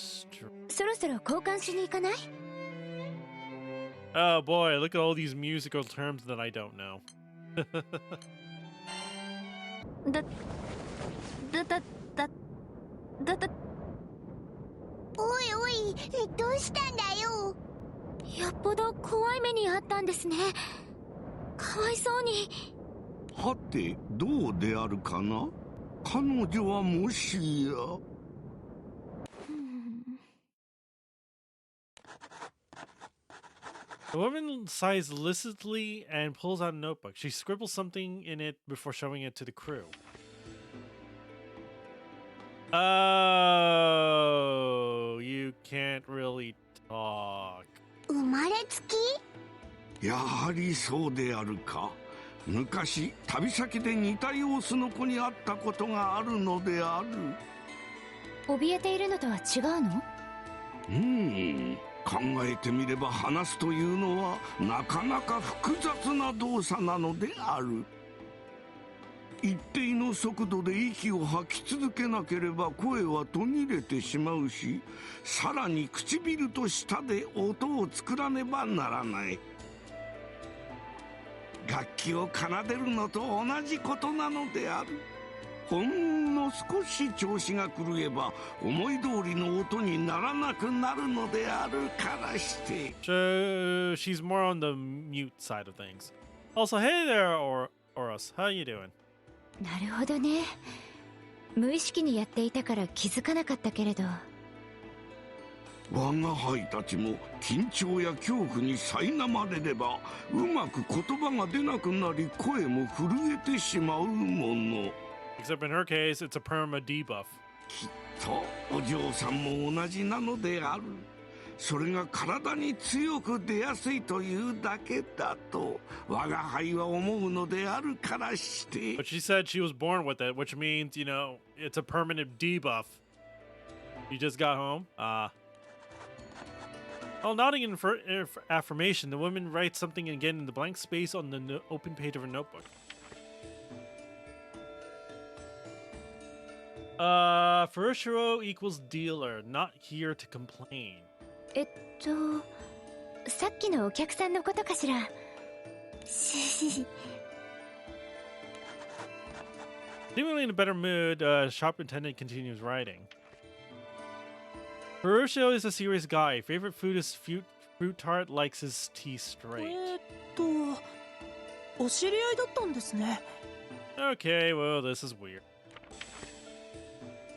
S4: そろそろ交換しに行かない？
S1: Oh boy, look at all these musical terms that I don't know.
S8: おいおい、どうしたんだよ。
S5: よっぽど怖い目にあったんですね。かわいそうに。
S2: はてどうであるかな。彼女はもしや。
S1: The woman sighs listlessly and pulls out a notebook. She scribbles something in it before showing it to the crew. Oh, you can't really talk.
S8: 生まれつき？
S2: やはりそうであるか。昔旅先で似た様子の子に会ったことがあるのである。
S4: 怯えているのとは違うの？
S2: 考えてみれば話すというのはなかなか複雑な動作なのである。一定の速度で息を吐き続けなければ声は途切れてしまうし、さらに唇と舌で音を作らねばならない。楽器を奏でるのと同じことなのである。ほんの少し調子が狂えば思い通りの音にならなくなるのであるからして。
S1: So she's more on the mute side of things. Also, hey there, Oros. How you doing?
S4: なるほどね。無意識にやっていたから気づかなかったけれど。
S2: 我が輩たちも緊張や恐怖に苛まれればうまく言葉が出なくなり声も震えてしまうもの。
S1: Except in her case, it's a perma debuff.
S2: きっとお嬢さんも同じなのである。それが体に強く出やすいというだけだと我が輩は思うのであるからして。
S1: But she said she was born with it, which means, you know, it's a permanent debuff. You just got home? While nodding in affirmation, the woman writes something again in the blank space on the open page of her notebook. Furushiro equals dealer, not here to complain.
S4: さっきのお客さんのことかしら。
S1: Seemingly in a better mood, shop attendant continues writing. Furushiro is a serious guy. Favorite food is fruit tart, likes his tea straight.
S3: お知り合いだったんですね。
S1: Okay, well, this is weird.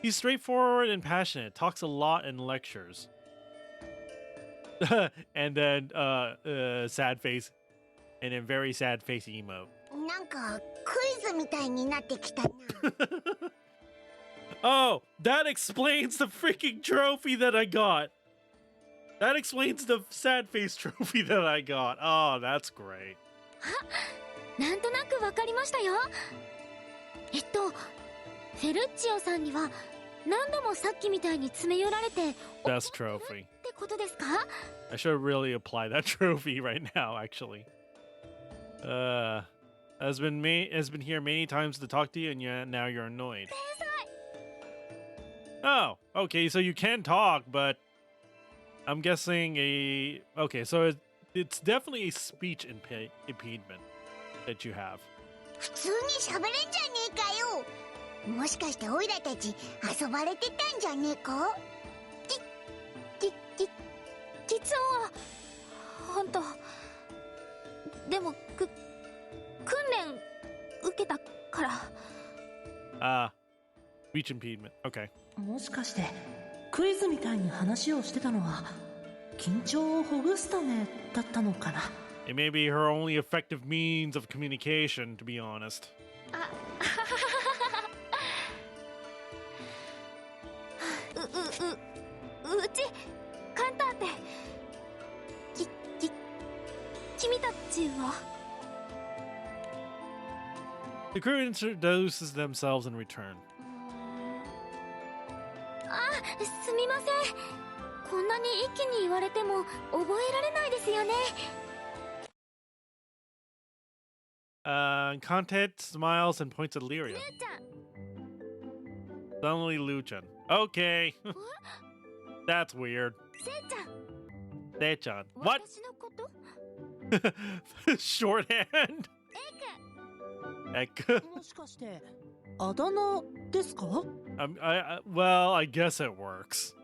S1: He's straightforward and passionate, talks a lot in lectures. And then, sad face. And then very sad face emote.
S8: なんかクイズみたいになってきたな。
S1: Oh, that explains the freaking trophy that I got. That explains the sad face trophy that I got. Oh, that's great.
S5: なんとなくわかりましたよ。フェルッチオさんには何度もさっきみたいに詰め寄られて
S1: Best trophy.
S5: ってことですか？
S1: I should really apply that trophy right now, actually. Has been here many times to talk to you, and now you're annoyed. Oh, okay, so you can talk, but I'm guessing okay, so it's definitely a speech impediment that you have.
S8: 普通に喋れんじゃねえかよ。もしかしてオイラたち遊ばれてたんじゃねえか？
S5: 実は本当でも訓練受けたから。
S1: Speech impediment. Okay.
S3: もしかしてクイズみたいに話をしてたのは緊張をほぐすためだったのかな。
S1: It may be her only effective means of communication, to be honest.
S5: うちカンターテ君たちは
S1: The crew introduces themselves in return.
S5: あ、すみません。こんなに一気に言われても覚えられないですよね。
S1: Content smiles and points at Lyria.
S5: ルーちゃん。
S1: Suddenly Luchan. Okay. That's weird.
S5: せいちゃん。
S1: Sechan. What?
S5: 私のこと？
S1: Shorthand. Ek.
S3: もしかしてあだ名ですか？
S1: Well, I guess it works.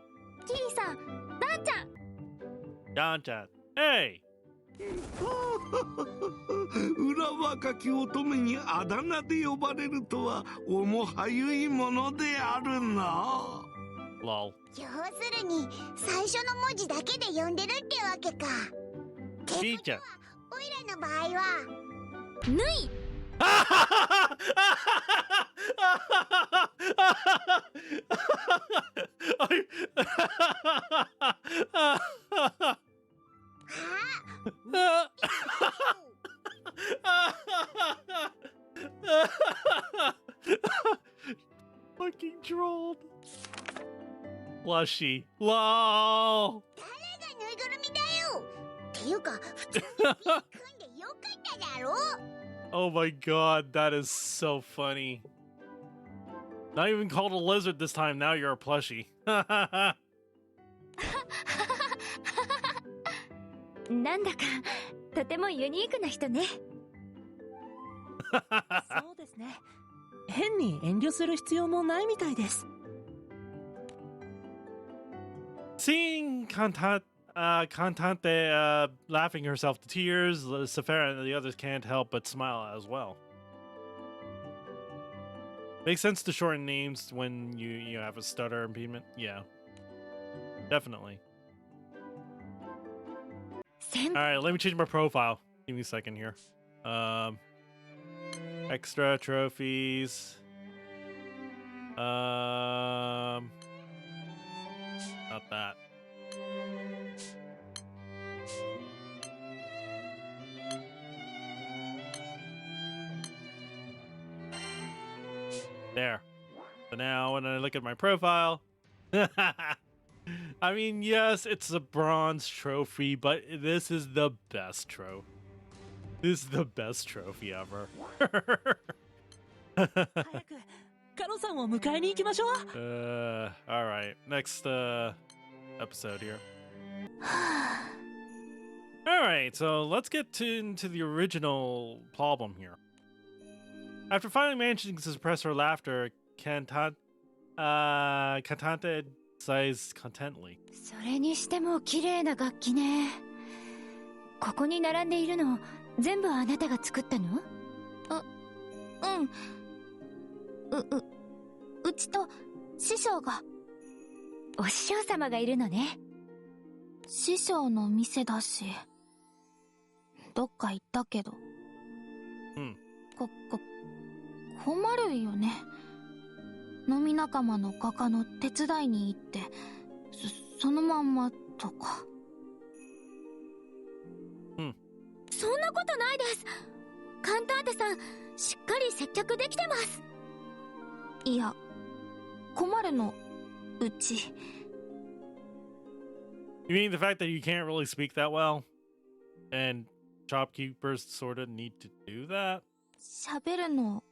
S5: キリさん、ダンちゃん。
S1: Danchan. Hey.
S2: 裏若き乙女にあだ名で呼ばれるとは面はゆいものであるな。
S1: Lol.
S8: 要するに最初の文字だけで呼んでるってわけか。ってことは
S1: Teacher.
S8: オイラの場合は
S5: ぬい。
S1: Fucking trolled. Plushy. LOL.
S8: 誰がぬいぐるみだよ。っていうか普通に組んでよかっただろ。
S1: Oh my god, that is so funny. Not even called a lizard this time, now you're a plushie.
S4: なんだかとてもユニークな人ね。
S3: そうですね。変に遠慮する必要もないみたいです。
S1: Seeing Cantante laughing herself to tears, Safara and the others can't help but smile as well. Makes sense to shorten names when you have a stutter impediment. Yeah, definitely. All right, let me change my profile. Give me a second here. Extra trophies. Not that. There. So now when I look at my profile, I mean, yes, it's a bronze trophy, but this is the best trophy. This is the best trophy ever.
S3: 早くカロさんを迎えに行きましょう。
S1: All right. Next episode here. All right, so let's get into the original problem here. After finally managing to suppress her laughter, Cantante sighs contently.
S4: それにしても綺麗な楽器ね。ここに並んでいるの全部あなたが作ったの？
S5: うちと師匠が。
S4: お師匠様がいるのね。
S5: 師匠の店だし、どっか行ったけど。困るよね。飲み仲間の画家の手伝いに行って、そのまんまとか。そんなことないです。カンターテさん、しっかり接客できてます。いや、困るの、うち。
S1: You mean the fact that you can't really speak that well? And shopkeepers sort of need to do that?
S5: 喋るの、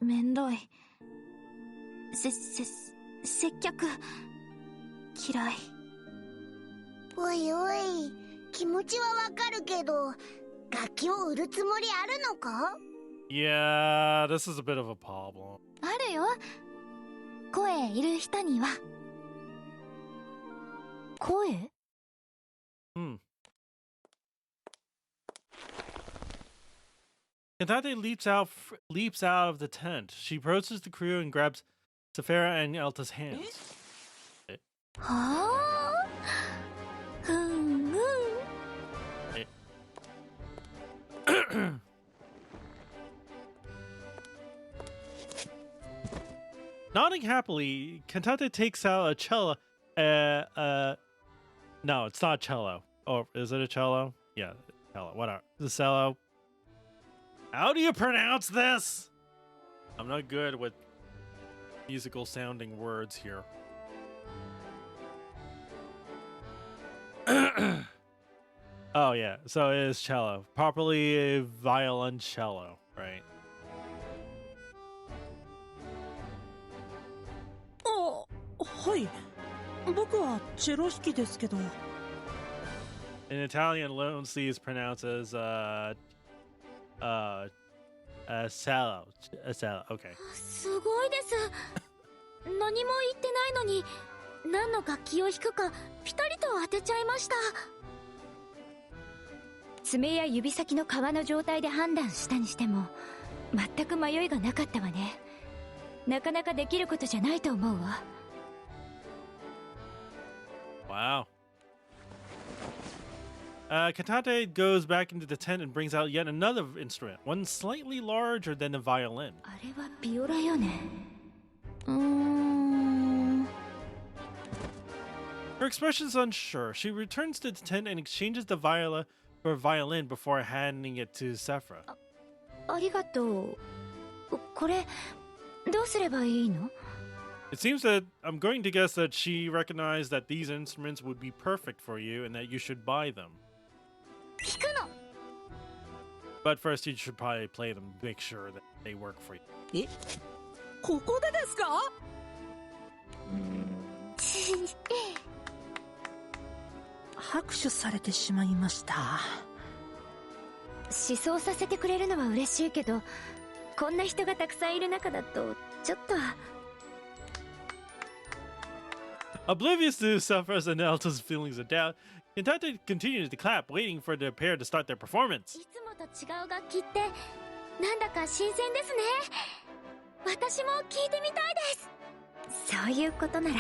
S5: めんどい。接客、嫌い。
S8: おいおい、気持ちはわかるけど、楽器を売るつもりあるのか？
S1: Yeah, this is a bit of a problem.
S5: あるよ。声いる人には。
S4: 声？
S1: Cantante leaps out of the tent. She approaches the crew and grabs Safara and Elta's hands.
S5: はあ？
S1: Nodding happily, Cantate takes out a cello. No, it's not a cello. Oh, is it a cello? Yeah, cello. What are the cello? How do you pronounce this? I'm not good with musical sounding words here. Oh yeah, so it is cello. Properly a violoncello, right?
S3: Oh, はい。僕はチェロ弾きですけど。
S1: In Italian, Lonely is pronounced as cello. Cello. Okay.
S5: すごいです。何も言ってないのに、何の楽器を弾くかピタリと当てちゃいました。
S4: 爪や指先の皮の状態で判断したにしても、全く迷いがなかったわね。なかなかできることじゃないと思うわ。
S1: Wow. Cantate goes back into the tent and brings out yet another instrument, one slightly larger than the violin.
S4: あれはビオラよね。
S1: Her expression is unsure. She returns to the tent and exchanges the viola for a violin before handing it to Sephra.
S4: ありがとう。これどうすればいいの？
S1: It seems that I'm going to guess that she recognized that these instruments would be perfect for you and that you should buy them.
S5: 弾くの。
S1: But first, you should probably play them to make sure that they work for you.
S3: え、ここでですか？拍手されてしまいました。
S4: 思想させてくれるのは嬉しいけど、こんな人がたくさんいる中だとちょっと。
S1: Oblivious to Sephra's and Elta's feelings of doubt, Cantate continues to clap, waiting for the pair to start their performance.
S5: いつもと違う楽器ってなんだか新鮮ですね。私も聞いてみたいです。
S4: そういうことなら。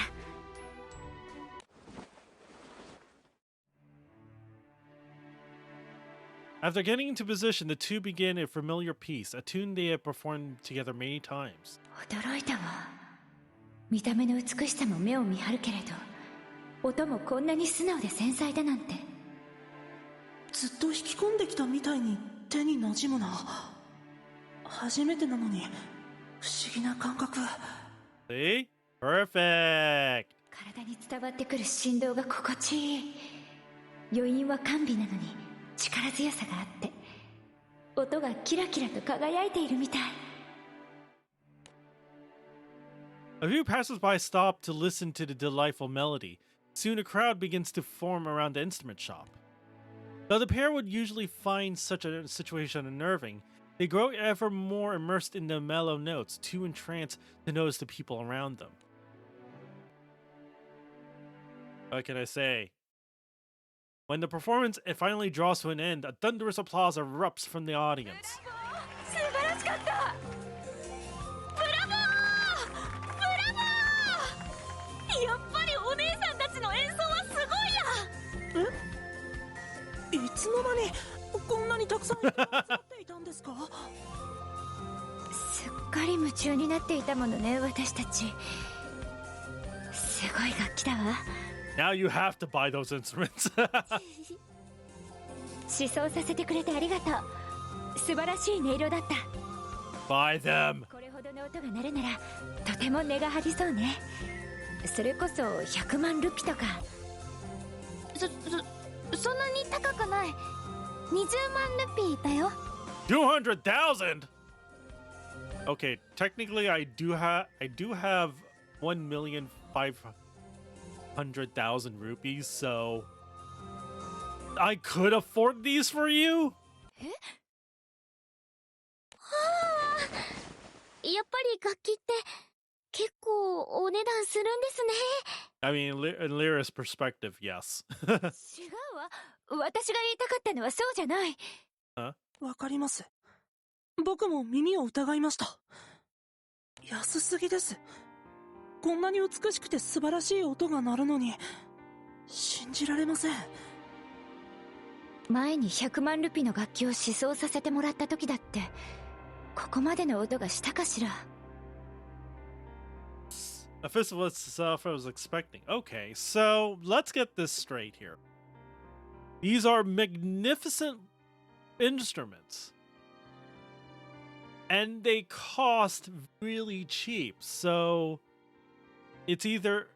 S1: After getting into position, the two begin a familiar piece, a tune they have performed together many times.
S4: 驚いたわ。見た目の美しさも目を見張るけれど、音もこんなに素直で繊細だなんて。
S3: ずっと引き込んできたみたいに手に馴染むな。初めてなのに不思議な感覚。
S1: See? Perfect!
S4: 体に伝わってくる振動が心地いい。余韻は甘美なのに力強さがあって、音がキラキラと輝いているみたい。
S1: A few passers-by stop to listen to the delightful melody. Soon a crowd begins to form around the instrument shop. Though the pair would usually find such a situation unnerving, they grow ever more immersed in the mellow notes, too entranced to notice the people around them. What can I say? When the performance finally draws to an end, a thunderous applause erupts from the audience.
S5: 素晴らしかった。ブラボー！ブラボー！やっぱりお姉さんたちの演奏はすごいや。
S3: え？いつの間にこんなにたくさん人が集まっていたんですか？
S4: すっかり夢中になっていたものね、私たち。すごい楽器だわ。
S1: Now you have to buy those instruments.
S4: 思想させてくれてありがとう。素晴らしい音色だった。
S1: Buy them.
S4: これほどの音が鳴るならとても値が張りそうね。それこそ100万ルピとか。
S5: そんなに高くない。20万ルピーだよ。
S1: 200,000. Okay, technically I do have 1,500,000 rupees, so I could afford these for you.
S5: やっぱり楽器って結構お値段するんですね。
S1: I mean, in Lyra's perspective, yes.
S4: 違うわ。私が言いたかったのはそうじゃない。
S3: わかります。僕も耳を疑いました。安すぎです。こんなに美しくて素晴らしい音が鳴るのに信じられません。
S4: 前に100万ルピの楽器を試奏させてもらった時だってここまでの音がしたかしら。
S1: A festival itself I was expecting. Okay, so let's get this straight here. These are magnificent instruments. And they cost really cheap. So it's either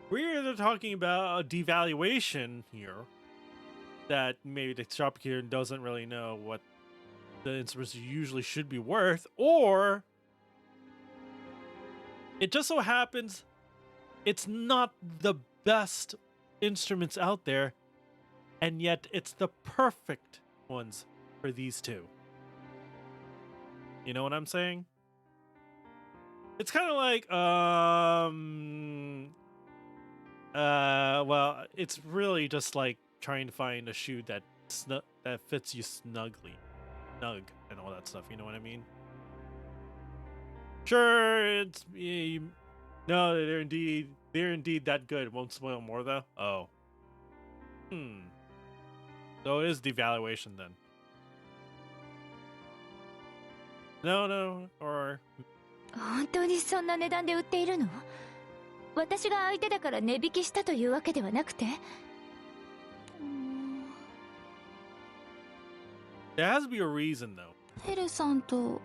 S1: we're either talking about a devaluation here that maybe the shop here doesn't really know what the instruments usually should be worth, or it just so happens it's not the best instruments out there, and yet it's the perfect ones for these two. You know what I'm saying? It's kind of like, well, it's really just like trying to find a shoe that fits you snug and all that stuff. You know what I mean? Sure, it's no, they're indeed that good. It won't spoil more though. Oh, so it is devaluation then. No, or
S4: 本当にそんな値段で売っているの？私が相手だから値引きしたというわけではなくて？
S1: there has to be a reason though.
S4: ヘルさんと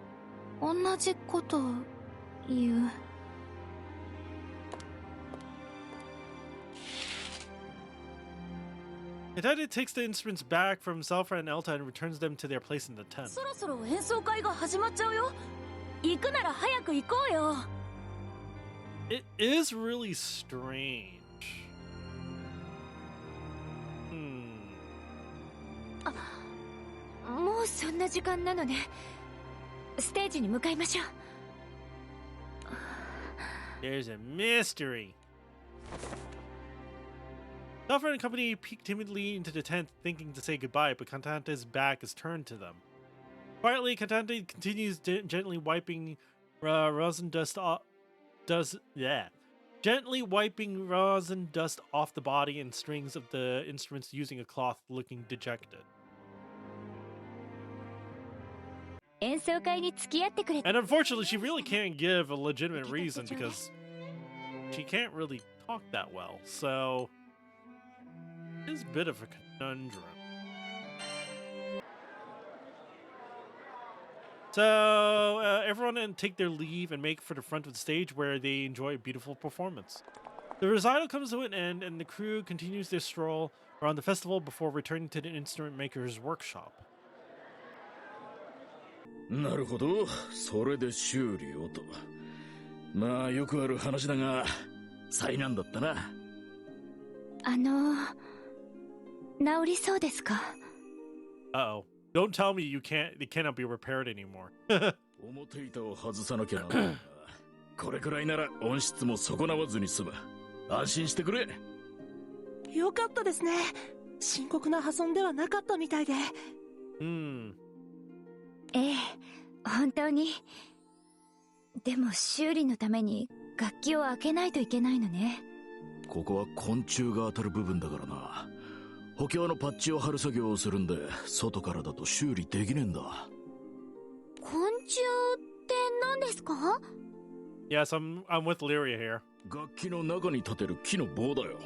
S4: 同じこと言う。
S1: Hidetaka takes the instruments back from Selfra and Elta and returns them to their place in the tent.
S3: そろそろ演奏会が始まっちゃうよ。行くなら早く行こうよ。
S1: It is really strange.
S4: もうそんな時間なのね。ステージに向かいましょう。
S1: There's a mystery. Selfra and company peek timidly into the tent, thinking to say goodbye, but Cantante's back is turned to them. Quietly, Cantante continues gently wiping rosin dust off. Gently wiping rosin dust off the body and strings of the instruments using a cloth, looking dejected.
S4: 演奏会に付き合ってくれ。
S1: And unfortunately, she really can't give a legitimate reason because she can't really talk that well. So it's a bit of a conundrum. So everyone take their leave and make for the front of the stage where they enjoy a beautiful performance. The recital comes to an end and the crew continues their stroll around the festival before returning to the instrument maker's workshop.
S7: なるほど、それで修理をと。まあよくある話だが、災難だったな。
S4: 治りそうですか？
S1: Uh-oh. Don't tell me it cannot be repaired anymore.
S7: 表板を外さなきゃならないが、これくらいなら音質も損なわずに済む。安心してくれ。
S3: よかったですね。深刻な破損ではなかったみたいで。
S4: ええ、本当に。でも修理のために楽器を開けないといけないのね。
S7: ここは昆虫が当たる部分だからな。補強のパッチを貼る作業をするんで、外からだと修理できねえんだ。
S8: 昆虫って何ですか？
S1: Yes, I'm with Lyria here.
S7: 楽器の中に立てる木の棒だよ。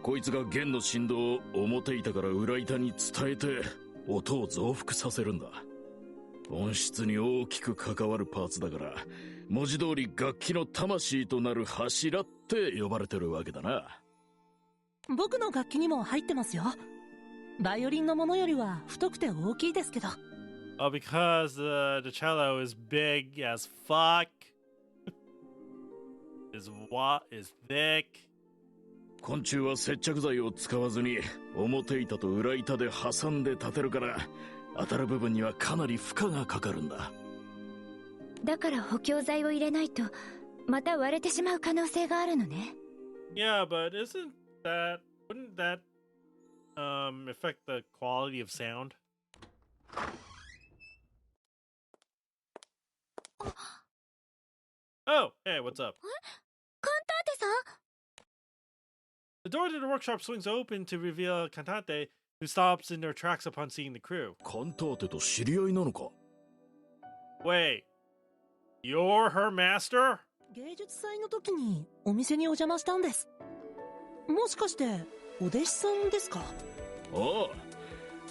S7: こいつが弦の振動を表板から裏板に伝えて音を増幅させるんだ。音質に大きく関わるパーツだから、文字通り楽器の魂となる柱って呼ばれてるわけだな。
S3: 僕の楽器にも入ってますよ。バイオリンのものよりは太くて大きいですけど。
S1: Oh, because the cello is big as fuck. is thick.
S7: 昆虫は接着剤を使わずに表板と裏板で挟んで立てるから、当たる部分にはかなり負荷がかかるんだ。
S4: だから補強剤を入れないとまた割れてしまう可能性があるのね。
S1: Yeah, but wouldn't that affect the quality of sound? Oh, hey, what's up?
S8: カンターテさん？
S1: The door to the workshop swings open to reveal Cantate, who stops in their tracks upon seeing the crew.
S7: カンターテと知り合いなのか？
S1: Wait, you're her master?
S3: 芸術祭の時にお店にお邪魔したんです。もしかしてお弟子さんですか？
S7: ああ、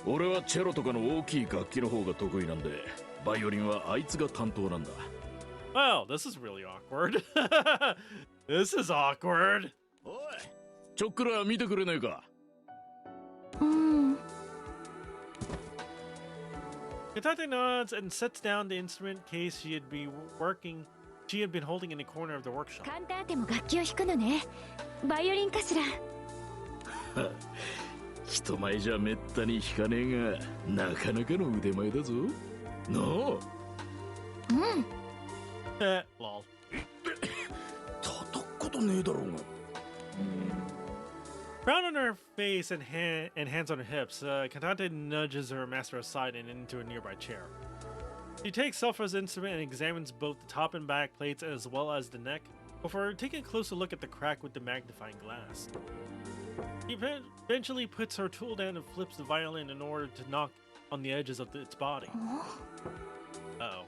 S7: 俺はチェロとかの大きい楽器の方が得意なんで、バイオリンはあいつが担当なんだ。
S1: Wow, this is really awkward. This is awkward.
S7: おい、ちょっくら見てくれねえか。
S1: Katate nods and sets down the instrument case she had been holding in the corner of the workshop.
S4: カンターテも楽器を弾くのね。バイオリンかしら。
S7: 人前じゃめったに弾かねえが、なかなかの腕前だぞ。なあ。
S1: Lol.
S7: 叩くことねえだろうが。
S1: Frown on her face and hands on her hips, Katate nudges her master aside and into a nearby chair. She takes Sulfur's instrument and examines both the top and back plates as well as the neck, before taking a closer look at the crack with the magnifying glass. She eventually puts her tool down and flips the violin in order to knock on the edges of its body. Uh-oh.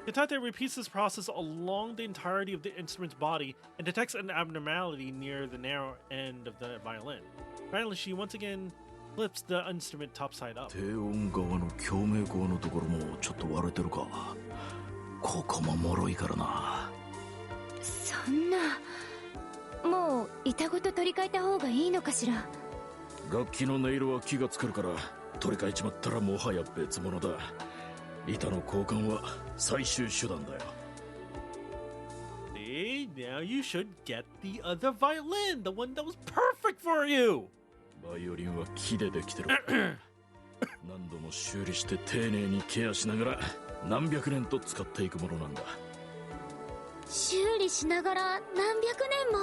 S1: Katate repeats this process along the entirety of the instrument's body and detects an abnormality near the narrow end of the violin. Finally, she once again flips the instrument topside up.
S7: 低音側の共鳴口のところもちょっと割れてるか。ここも脆いからな。
S4: そんな、もう板ごと取り替えた方がいいのかしら。
S7: 楽器の音色は気がつかるから、取り替えちまったらもはや別物だ。板の交換は最終手段だよ。
S1: See, now you should get the other violin, the one that was perfect for you.
S7: バイオリンは木でできてる。何度も修理して丁寧にケアしながら何百年と使っていくものなんだ。
S5: 修理しながら何百年も。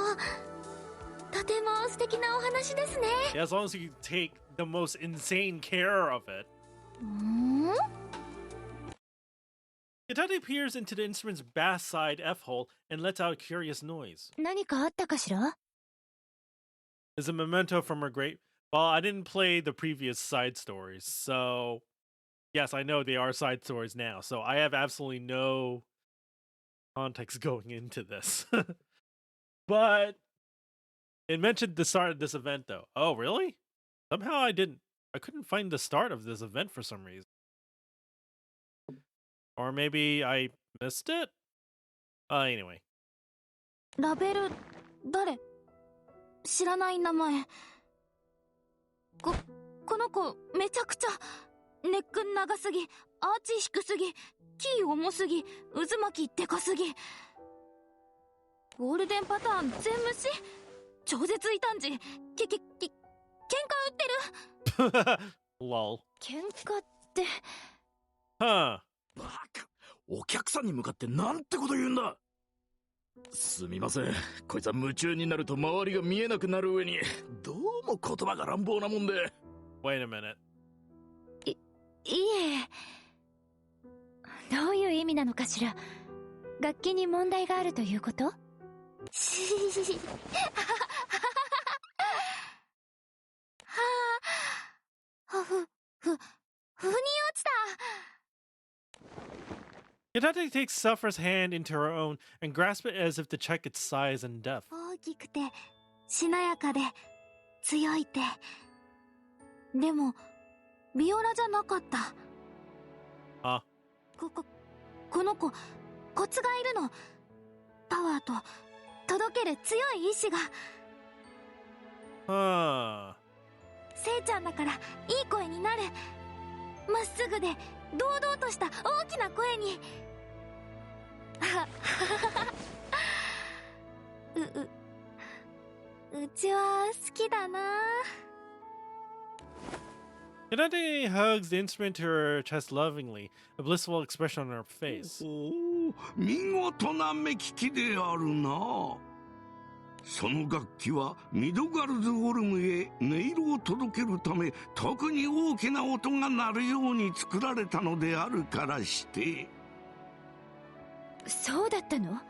S5: とても素敵なお話ですね。
S1: Yeah, as long as you take the most insane care of it. Katate peers into the instrument's bass side F-hole and lets out a curious noise.
S4: 何かあったかしら？
S1: Is a memento from her great... Well, I didn't play the previous side stories, so... Yes, I know they are side stories now, so I have absolutely no context going into this. But it mentioned the start of this event, though. Oh, really? Somehow I couldn't find the start of this event for some reason. Or maybe I missed it? Anyway.
S5: ラベル、誰？知らない名前。この子、めちゃくちゃ。ネック長すぎ、アーチ低すぎ、キー重すぎ、渦巻きでかすぎ。ゴールデンパターン全無視？超絶異端児。喧嘩売ってる。
S1: Lol.
S5: 喧嘩って。
S1: Huh.
S7: バカ！お客さんに向かってなんてこと言うんだ。すみません。こいつは夢中になると周りが見えなくなる上に、どうも言葉が乱暴なもんで。
S1: Wait a minute.
S4: いえ。どういう意味なのかしら。楽器に問題があるということ？
S5: 腑に落ちた。
S1: Katate takes Suffer's hand into her own and grasps it as if to check its size and depth.
S5: 大きくてしなやかで強いって。でもビオラじゃなかった。
S1: あ。
S5: この子コツがいるの。パワーと届ける強い意志が。せいちゃんだからいい声になる。まっすぐで堂々とした大きな声に。うちは好きだな。
S1: Katate hugs the instrument to her chest lovingly, a blissful expression on her face.
S2: 見事な目利きであるな。その楽器はミドガルズウォルムへ音色を届けるため、特に大きな音が鳴るように作られたのであるからして。
S4: そうだったの？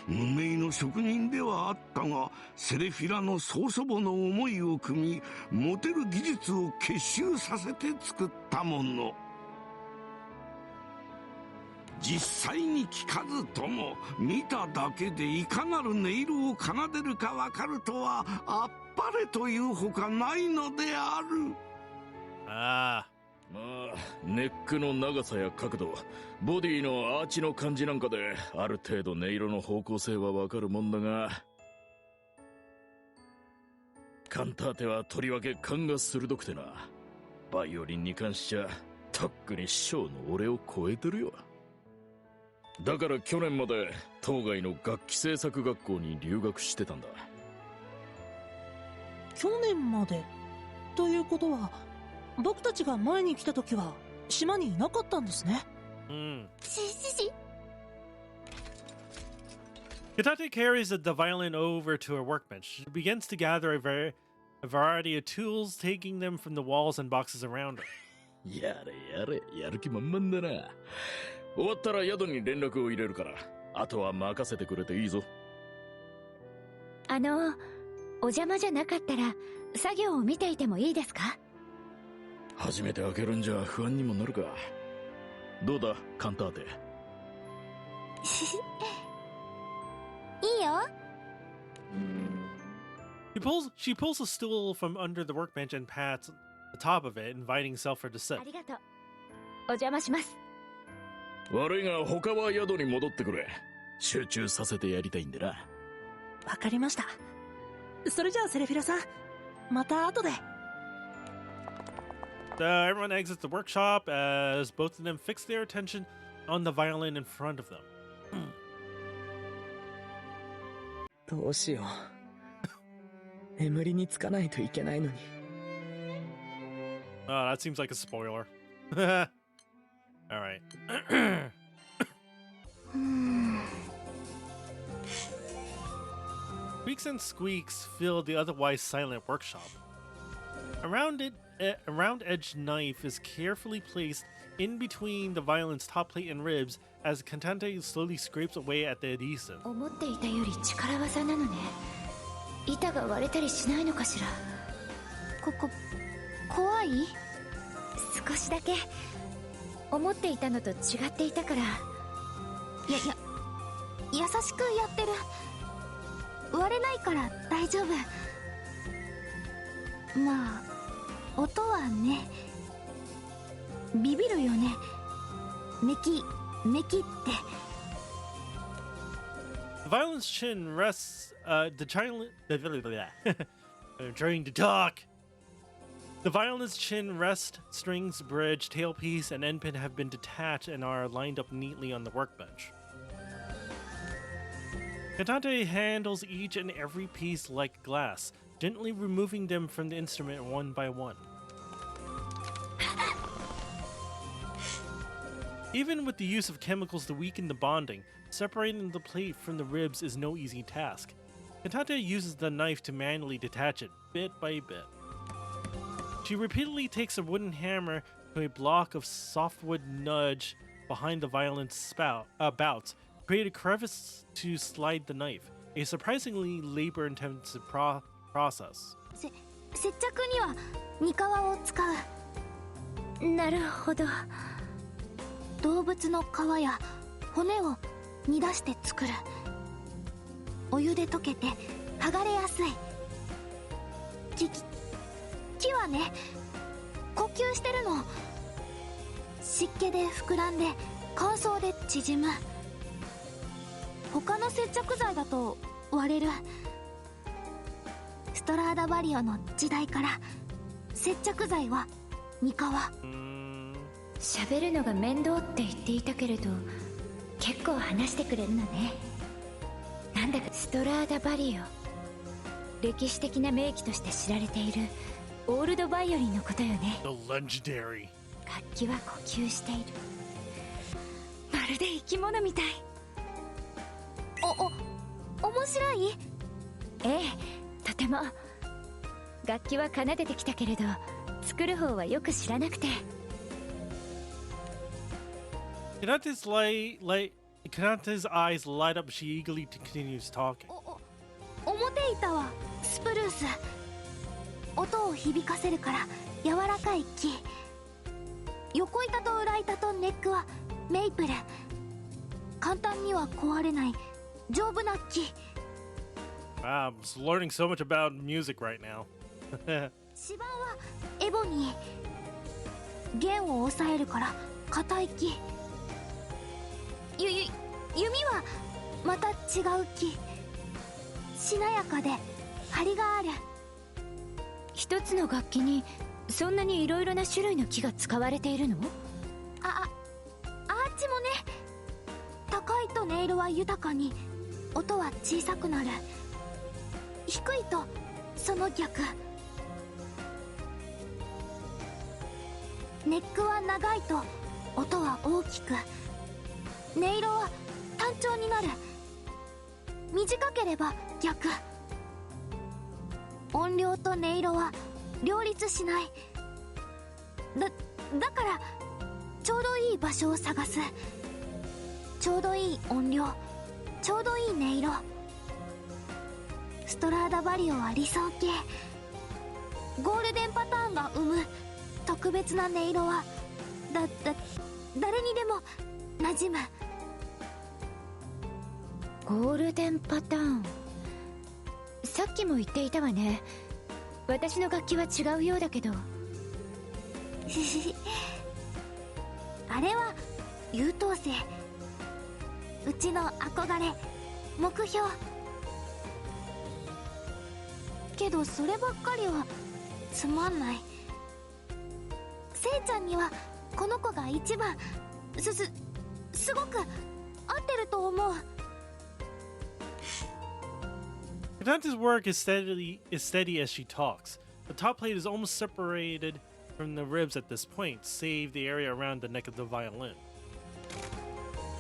S2: 無名の職人ではあったが、セレフィラの曽祖母の思いを汲み、持てる技術を結集させて作ったもの。実際に聞かずとも見ただけでいかなる音色を奏でるかわかるとはあっぱれというほかないのである。
S1: ああ。
S7: まあネックの長さや角度、ボディのアーチの感じなんかである程度音色の方向性はわかるもんだが、カンターテはとりわけ勘が鋭くてな、バイオリンに関しちゃとっくに師匠の俺を超えてるよ。だから去年まで当該の楽器製作学校に留学してたんだ。
S3: 去年までということは、僕たちが前に来た時は島にいなかったんですね。
S1: Katate carries the violin over to her workbench. She begins to gather a variety of tools, taking them from the walls and boxes around her.
S7: やれやる気満々だな。終わったら宿に連絡を入れるから、あとは任せてくれていいぞ。
S4: お邪魔じゃなかったら作業を見ていてもいいですか？
S7: 初めて開けるんじゃ不安にもなるか。どうだカンターテ。
S8: いいよ。
S1: She pulls a stool from under the workbench and pats the top of it, inviting Selfer to sit.
S4: ありがとう。お邪魔します。
S7: 悪いが他は宿に戻ってくれ。集中させてやりたいんでな。
S3: わかりました。それじゃあセレフィラさん、また後で。
S1: Everyone exits the workshop as both of them fix their attention on the violin in front of them.
S6: どうしよう。眠りにつかないといけないのに。
S1: Oh, that seems like a spoiler. All right. Squeaks and squeaks fill the otherwise silent workshop. A round-edged knife is carefully placed in between the violin's top plate and ribs as Cantante slowly scrapes away at the adhesive.
S4: 思っていたより力技なのね。板が割れたりしないのかしら。
S8: 怖い？
S4: 少しだけ。思っていたのと違っていたから。
S8: 優しくやってる。割れないから大丈夫。まあ音はね、ビビるよね。メキって。
S1: The violin's chin rests. I'm trying to talk. The violin's chin, rest, strings, bridge, tailpiece, and end pin have been detached and are lined up neatly on the workbench. Cantante handles each and every piece like glass, gently removing them from the instrument one by one. Even with the use of chemicals to weaken the bonding, separating the plate from the ribs is no easy task. Cantante uses the knife to manually detach it, bit by bit. She repeatedly takes a wooden hammer to a block of softwood nudge behind the violin's bouts, create a crevice to slide the knife, a surprisingly labor-intensive process.
S8: 接着にはニカワを使う。
S4: なるほど。
S8: 動物の皮や骨を煮出して作る。お湯で溶けて剥がれやすい。木はね、呼吸してるの。湿気で膨らんで乾燥で縮む。他の接着剤だと割れる。ストラーダバリオの時代から接着剤はニカワ。
S4: 喋るのが面倒って言っていたけれど、結構話してくれるのね。なんだかストラーダバリオ、歴史的な名器として知られているオールドバイオリンのことよね。
S1: The legendary.
S4: 楽器は呼吸している。まるで生き物みたい。
S8: 面白い？
S4: ええ、とても。楽器は奏でてきたけれど、作る方はよく知らなくて。
S1: Canante's eyes light up. She eagerly continues talking.
S8: 表板はスプルース。音を響かせるから柔らかい木。横板と裏板とネックはメイプル。
S9: 簡単には壊れない丈夫な木。
S1: Wow, I'm just learning so much about music right now.
S9: 指板はエボニー。弦を押さえるから硬い木。弓はまた違う木。しなやかで張りがある。
S4: 一つの楽器にそんなにいろいろな種類の木が使われているの？
S9: アーチもね。高いと音色は豊かに、音は小さくなる。低いとその逆。ネックは長いと音は大きく、音色は単調になる。短ければ逆。音量と音色は両立しない。だからちょうどいい場所を探す。ちょうどいい音量、ちょうどいい音色。ストラーダバリオは理想系。ゴールデンパターンが生む特別な音色は誰にでも馴染む。
S4: ゴールデンパターン。さっきも言っていたわね。私の楽器は違うようだけど。
S9: あれは優等生。うちの憧れ、目標。けどそればっかりはつまんない。せいちゃんにはこの子が一番すごく合ってると思う。
S1: Katante's work is steady as she talks. The top plate is almost separated from the ribs at this point, save the area around the neck of the violin.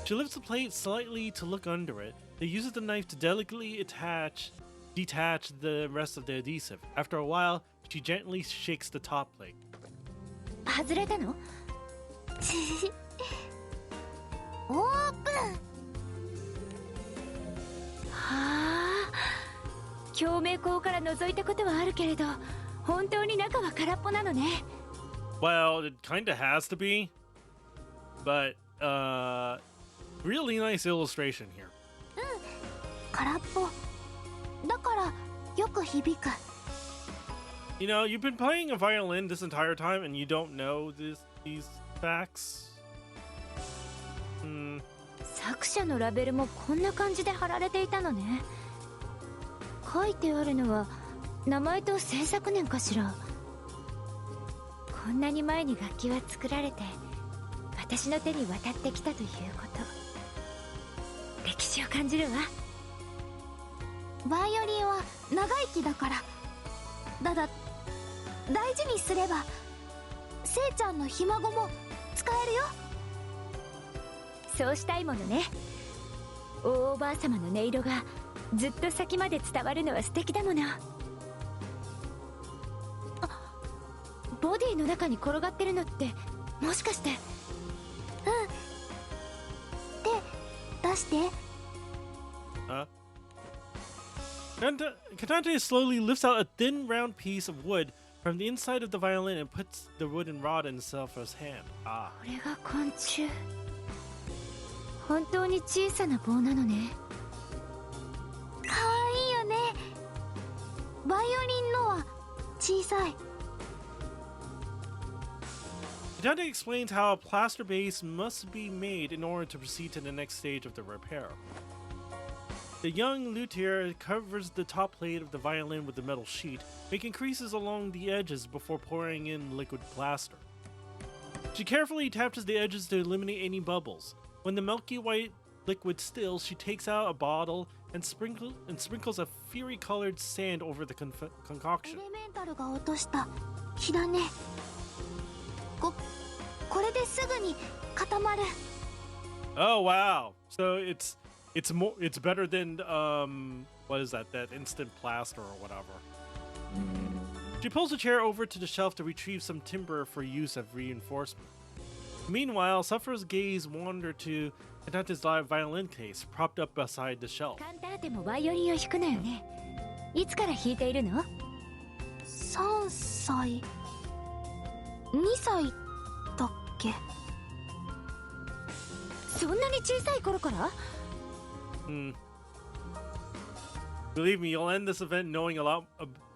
S1: She lifts the plate slightly to look under it, then uses the knife to delicately detach the rest of the adhesive. After a while, she gently shakes the top plate.
S4: 外れたの？
S9: オープン。
S4: はあ、共鳴口から覗いたことはあるけれど、本当に中は空っぽなのね。
S1: Well, it kinda has to be, but really nice illustration here.
S9: 空っぽ。だからよく響く。
S1: You know, you've been playing a violin this entire time and you don't know these facts?
S4: 作者のラベルもこんな感じで貼られていたのね。書いてあるのは名前と制作年かしら。こんなに前に楽器は作られて私の手に渡ってきたということ。歴史を感じるわ。
S9: バイオリンは長生きだから。大事にすればせいちゃんのひ孫も使えるよ。
S4: そうしたいものね。大おばあ様の音色がずっと先まで伝わるのは素敵だもの。ボディの中に転がってるのってもしかして。
S9: 手出して。
S1: Katante slowly lifts out a thin round piece of wood from the inside of the violin and puts the wooden rod in Selpha's hand.
S4: これが昆虫。本当に小さな棒なのね。
S9: かわいいよね。バイオリンのは小さい。
S1: Katante explains how a plaster base must be made in order to proceed to the next stage of the repair. The young luthier covers the top plate of the violin with a metal sheet, making creases along the edges before pouring in liquid plaster. She carefully taps the edges to eliminate any bubbles. When the milky white liquid stills, she takes out a bottle and sprinkles a fury-colored sand over the concoction.
S9: エレメンタルが落とした火種。これですぐに固まる。
S1: Oh wow! So it's better than what is that instant plaster or whatever. She pulls a chair over to the shelf to retrieve some timber for use as reinforcement. Meanwhile, Sufferer's gaze wander to Katante's live violin case propped up beside the shelf.
S4: カンターテもバイオリンを弾くのよね。いつから弾いているの
S9: ？3歳2歳だっけ。
S4: そんなに小さい頃から？
S1: Believe me, you'll end this event knowing a lot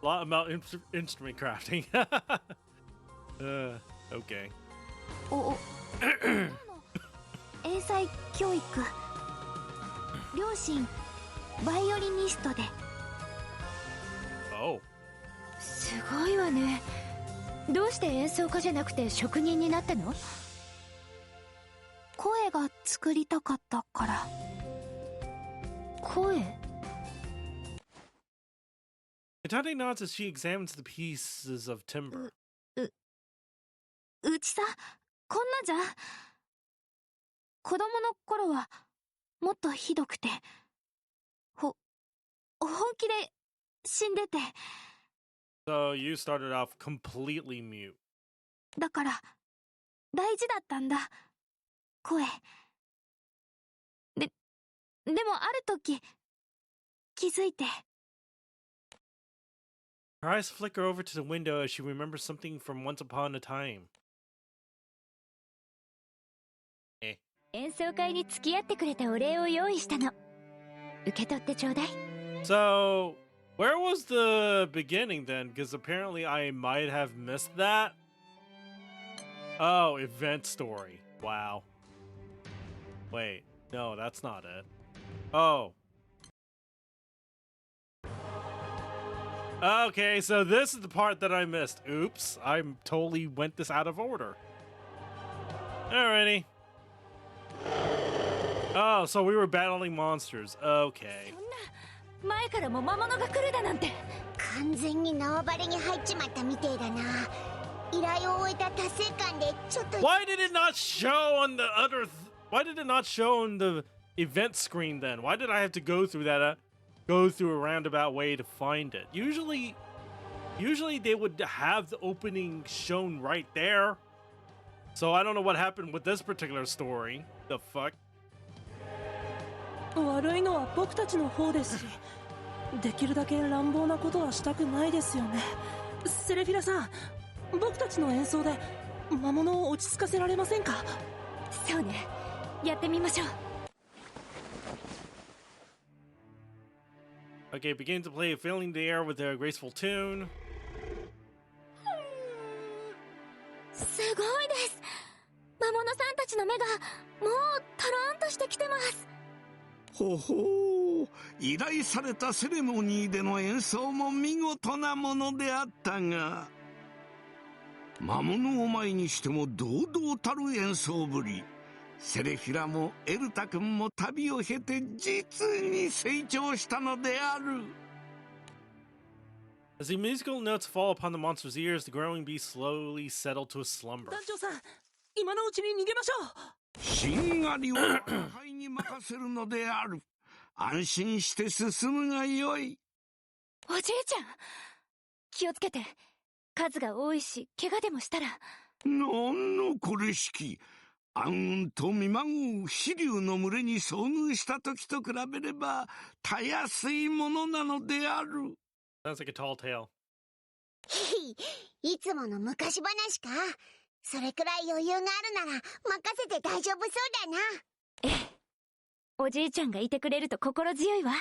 S1: about instrument crafting. Okay.
S9: 英才教育、両親バイオリニストで。
S1: Oh.
S4: すごいわね。どうして演奏家じゃなくて職人になったの？
S9: 声が作りたかったから。
S4: 声？
S1: Itade nods as she examines the pieces of timber.
S9: うちさ、こんなじゃ。子供の頃はもっとひどくて、本気で死んでて。
S1: So you started off completely mute.
S9: だから大事だったんだ、声。でもある時気づいて。
S1: Her eyes flicker over to the window as she remembers something from once upon a time.
S4: 演奏会に付き合ってくれたお礼を用意したの。受け取ってちょうだい。
S1: So, where was the beginning then? Because apparently I might have missed that. Oh, event story. Wow. Wait, no, that's not it. Oh. Okay, so this is the part that I missed. Oops, I totally went this out of order. Alrighty. Oh, so we were battling monsters. Okay.
S4: 前からも魔物が来るだなんて。
S8: 完全に縄張りに入っちまったみてえだな。依頼を終えた達成感でちょっと。
S1: Why did it not show on the other? Why did it not show on the event screen then? Why did I have to go through that? Go through a roundabout way to find it. Usually they would have the opening shown right there. So I don't know what happened with this particular story. The fuck?
S3: 悪いのは僕たちの方ですし、できるだけ乱暴なことはしたくないですよね。セレフィラさん、僕たちの演奏で魔物を落ち着かせられませんか？
S4: そうね、やってみましょう。
S1: Okay, begin to play, filling the air with a graceful tune.
S9: すごいです。魔物さんたちの目がもうトロンとしてきてます。
S2: ほほう、依頼されたセレモニーでの演奏も見事なものであったが、魔物を前にしても堂々たる演奏ぶり。セレフィラもエルタ君も旅を経て実に成長したのである。
S1: As the musical notes fall upon the monster's ears, the growing beast slowly settled to a slumber.
S3: 団長さん、今のうちに逃げましょう。
S2: しんがりを我輩に任せるのである。安心して進むがよい。
S4: おじいちゃん、気をつけて。数が多いし、怪我でもしたら。
S2: なんのこれしき。暗雲と見まぐう飛竜の群れに遭遇した時と比べればたやすいものなのである。
S1: Sounds like a tall tale.
S8: いつもの昔話か。それくらい余裕があるなら任せて大丈夫そうだな。
S4: ええ、おじいちゃんがいてくれると心強いわ。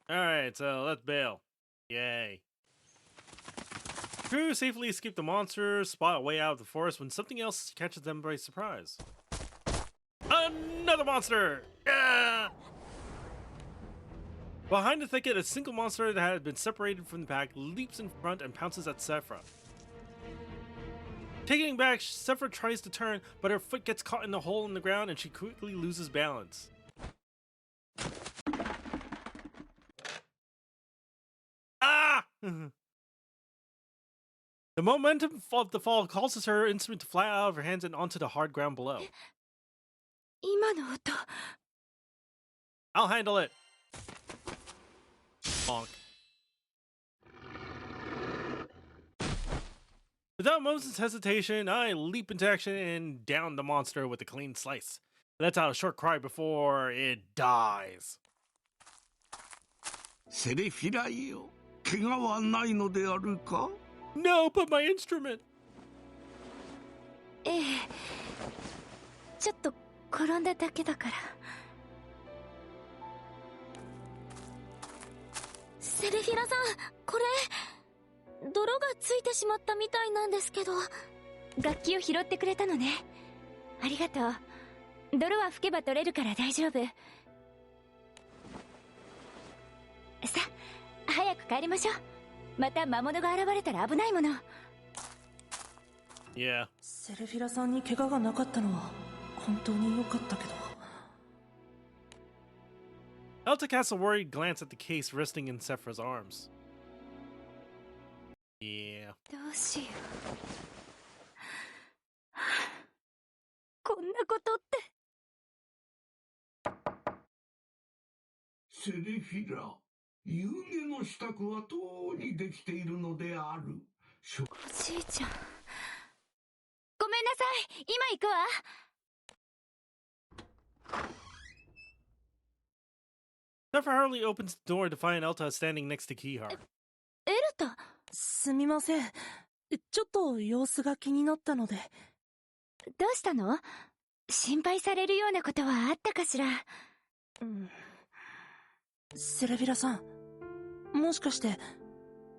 S1: Alright, so let's bail. Yay. Crew safely escape the monsters, spot a way out of the forest when something else catches them by surprise. Another monster! Yeah! Behind the thicket, a single monster that had been separated from the pack leaps in front and pounces at Sephra. Taking back, Sephra tries to turn, but her foot gets caught in a hole in the ground and she quickly loses balance. Ah! The momentum of the fall causes her instrument to fly out of her hands and onto the hard ground below.
S4: 今の音。
S1: I'll handle it. Bonk. Without a moment's hesitation, I leap into action and down the monster with a clean slice. Lets out a short cry before it dies.
S2: セレフィラよ、怪我はないのであるか？
S1: No, but my instrument.
S4: ええ、ちょっと転んだだけだから。
S9: セルフィラさん、これ泥がついてしまったみたいなんですけど。
S4: 楽器を拾ってくれたのね。ありがとう。泥は拭けば取れるから大丈夫。さあ、早く帰りましょう。また魔物が現れたら危ないもの。
S1: Yeah.
S3: セルフィラさんに怪我がなかったのは本当に良かったけど。
S1: Elta casts a worried glance at the case resting in Sephra's arms. Yeah.
S4: どうしよう。こんなことって。
S2: セレフィラ、夕げの支度はとうにできているのである。
S4: おじいちゃん。ごめんなさい、今行くわ。
S1: Sephra hurriedly opens the door to find Elta standing next to Kihar.
S9: エルタ、
S3: すみません。ちょっと様子が気になったので。
S4: どうしたの？心配されるようなことはあったかしら？
S3: セルフィラさん、もしかして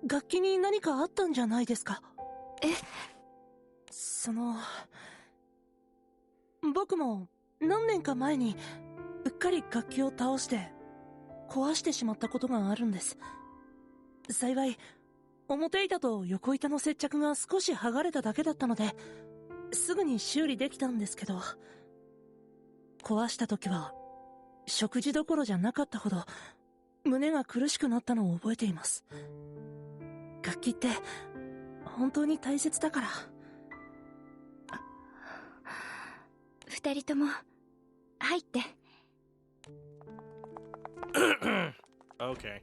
S3: 楽器に何かあったんじゃないですか？僕も何年か前にうっかり楽器を倒して壊してしまったことがあるんです。幸い表板と横板の接着が少し剥がれただけだったのですぐに修理できたんですけど、壊した時は食事どころじゃなかったほど胸が苦しくなったのを覚えています。楽器って本当に大切だから。
S4: 二人とも入って。
S1: Okay.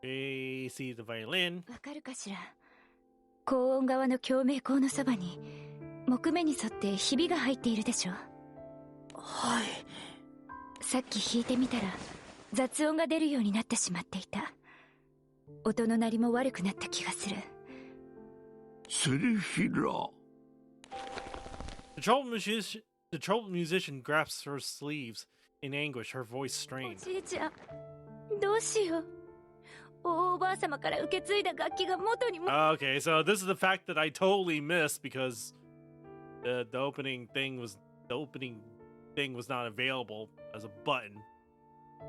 S1: We see the violin.
S4: わかるかしら？高音側の共鳴口のそばに木目に沿ってひびが入っているでしょ？
S3: はい。
S4: さっき弾いてみたら雑音が出るようになってしまっていた。音の鳴りも悪くなった気がする。
S2: セレフィラ。
S1: The troubled musician grasps her sleeves in anguish, her voice
S4: お
S1: strained.
S4: じいちゃん、どうしよう。おばあ様から受け継いだ楽器が元にも。
S1: Okay, so this is the fact that I totally missed because the opening thing was not available as a button.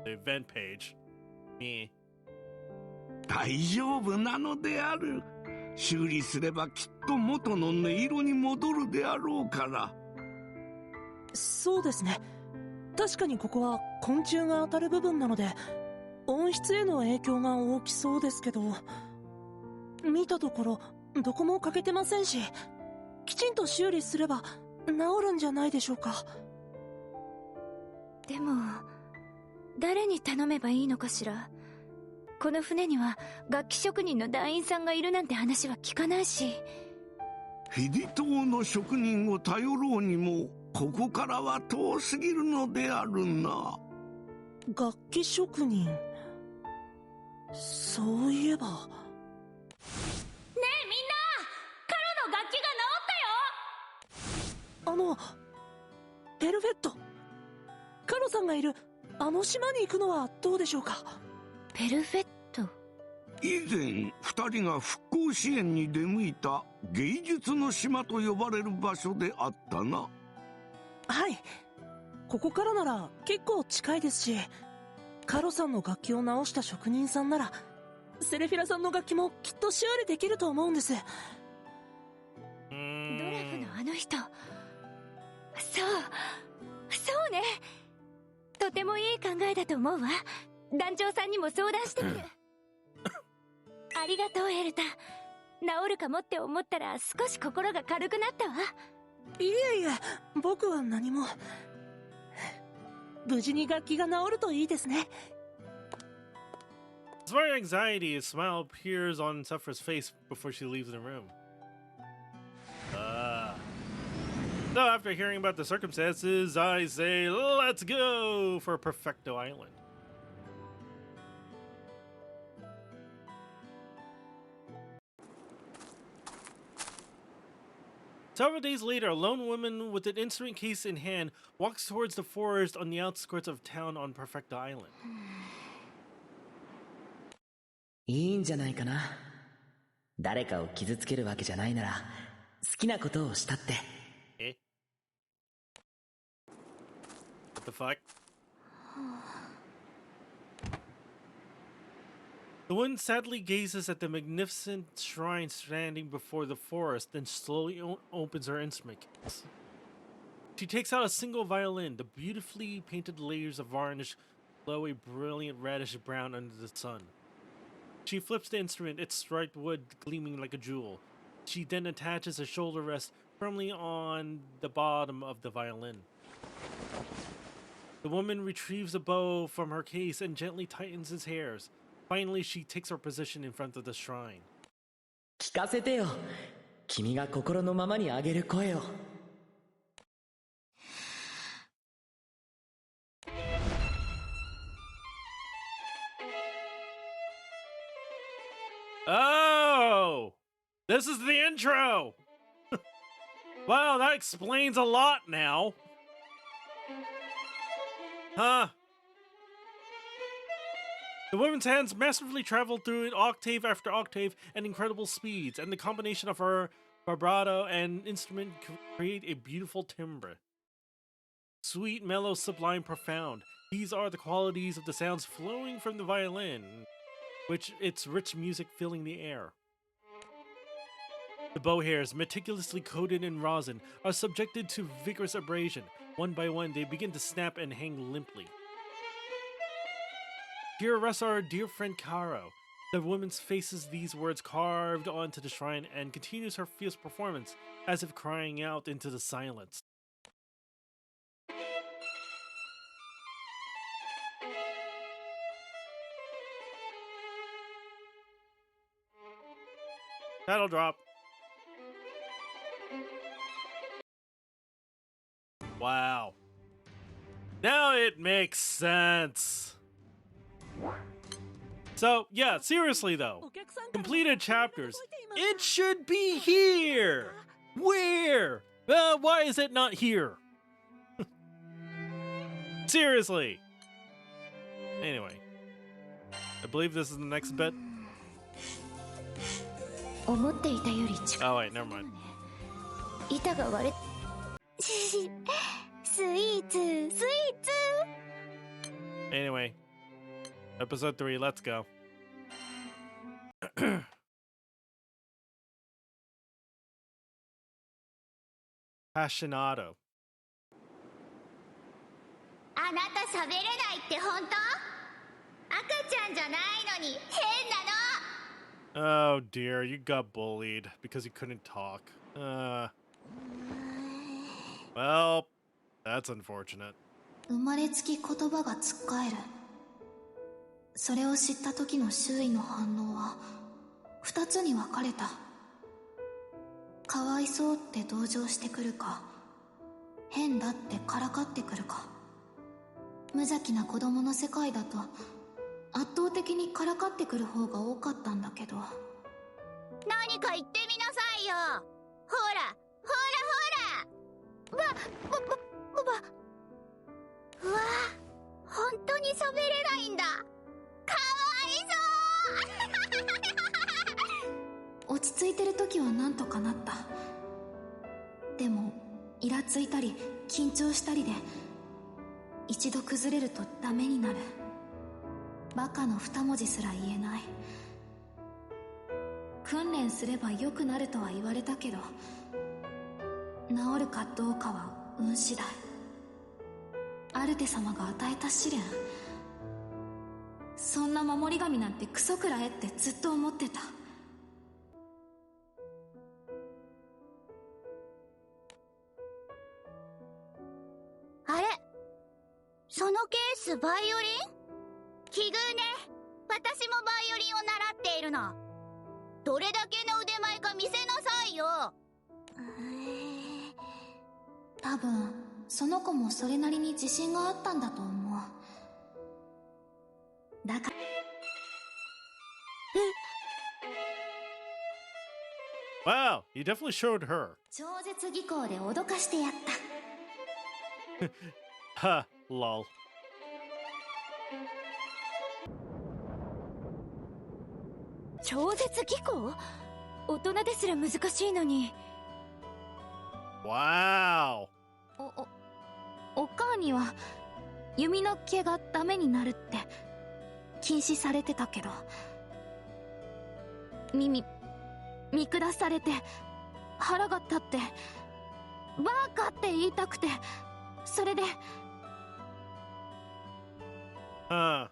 S1: The event page. Me.
S2: 大丈夫なのである。修理すればきっと元の音色に戻るであろうから。
S3: そうですね。確かにここは昆虫が当たる部分なので音質への影響が大きそうですけど、見たところどこも欠けてませんし、きちんと修理すれば治るんじゃないでしょうか。
S4: でも誰に頼めばいいのかしら。この船には楽器職人の団員さんがいるなんて話は聞かないし。
S2: フィディ島の職人を頼ろうにもここからは遠すぎるのであるな。
S3: 楽器職人、そういえば。ねえみんな、
S9: カロの楽器が治ったよ。
S3: ペルフェット、カロさんがいるあの島に行くのはどうでしょうか。
S4: ペルフェット。
S2: 以前二人が復興支援に出向いた芸術の島と呼ばれる場所であったな。
S3: はい、ここからなら結構近いですし、カロさんの楽器を直した職人さんならセレフィラさんの楽器もきっと修理できると思うんです。
S4: ドラフのあの人。そうね。とてもいい考えだと思うわ。団長さんにも相談してみる。ありがとうエルタ。治るかもって思ったら少し心が軽くなったわ。
S3: いえいえ、僕は何も。無事に楽器が治るといいですね。
S1: Despite anxiety, a smile appears on Sephra's face before she leaves the room. So after hearing about the circumstances, I say, let's go for Perfecto Island. Several days later, a lone woman with an instrument case in hand walks towards the forest on the outskirts of town on Perfecta Island.
S6: いいんじゃないかな。誰かを傷つけるわけじゃないなら、好きなことをしたって。
S1: Eh? What the fuck? The woman sadly gazes at the magnificent shrine standing before the forest, then slowly opens her instrument case. She takes out a single violin. The beautifully painted layers of varnish glow a brilliant reddish brown under the sun. She flips the instrument, its striped wood gleaming like a jewel. She then attaches a shoulder rest firmly on the bottom of the violin. The woman retrieves a bow from her case and gently tightens its hairs. Finally, she takes her position in front of the shrine.
S6: 聞かせてよ。君が心のままにあげる声を。
S1: Oh! This is the intro! Wow, that explains a lot now. Huh. The woman's hands masterfully travel through it octave after octave at incredible speeds, and the combination of her vibrato and instrument create a beautiful timbre. Sweet, mellow, sublime, profound. These are the qualities of the sounds flowing from the violin, which its rich music filling the air. The bow hairs, meticulously coated in rosin, are subjected to vigorous abrasion. One by one, they begin to snap and hang limply. Here rests our dear friend Karo. The woman faces these words carved onto the shrine and continues her fierce performance, as if crying out into the silence. That'll drop. Wow. Now it makes sense. So, yeah, seriously though. Completed chapters. It should be here! Where? Why is it not here? Seriously. Anyway. I believe this is the next bit. Oh wait, never mind.
S9: 板が割れスイーツ
S1: Anyway. Episode 3, let's go. Passionado.
S8: あなた喋れないって本当？赤ちゃんじゃないのに変なの。
S1: Oh dear, you got bullied because you couldn't talk. Well, that's unfortunate.
S9: 生まれつき言葉がつっかえる。それを知った時の周囲の反応は2つに分かれた。かわいそうって同情してくるか、変だってからかってくるか。無邪気な子供の世界だと圧倒的にからかってくる方が多かったんだけど。
S8: 何か言ってみなさいよ。ほらほらほら。うわ、本当に喋れないんだ。かわいそう。
S9: 落ち着いてる時はなんとかなった。でもイラついたり緊張したりで一度崩れるとダメになる。バカの2文字すら言えない。訓練すれば良くなるとは言われたけど、治るかどうかは運次第。アルテ様が与えた試練。そんな守り神なんてクソくらえってずっと思ってた。
S8: あれ、そのケースバイオリン？奇遇ね。私もバイオリンを習っているの。どれだけの腕前か見せなさいよ。
S9: 多分その子もそれなりに自信があったんだと思う。だから
S1: Wow, you definitely showed her.
S9: 超絶技巧で脅かしてやった
S1: Ha, lol.
S4: 超絶技巧？大人ですら難しいのに。
S1: Wow.
S9: お母には弓の毛がダメになるって禁止されてたけど、見下されて腹が立ってバカって言いたくて、それで
S1: Huh.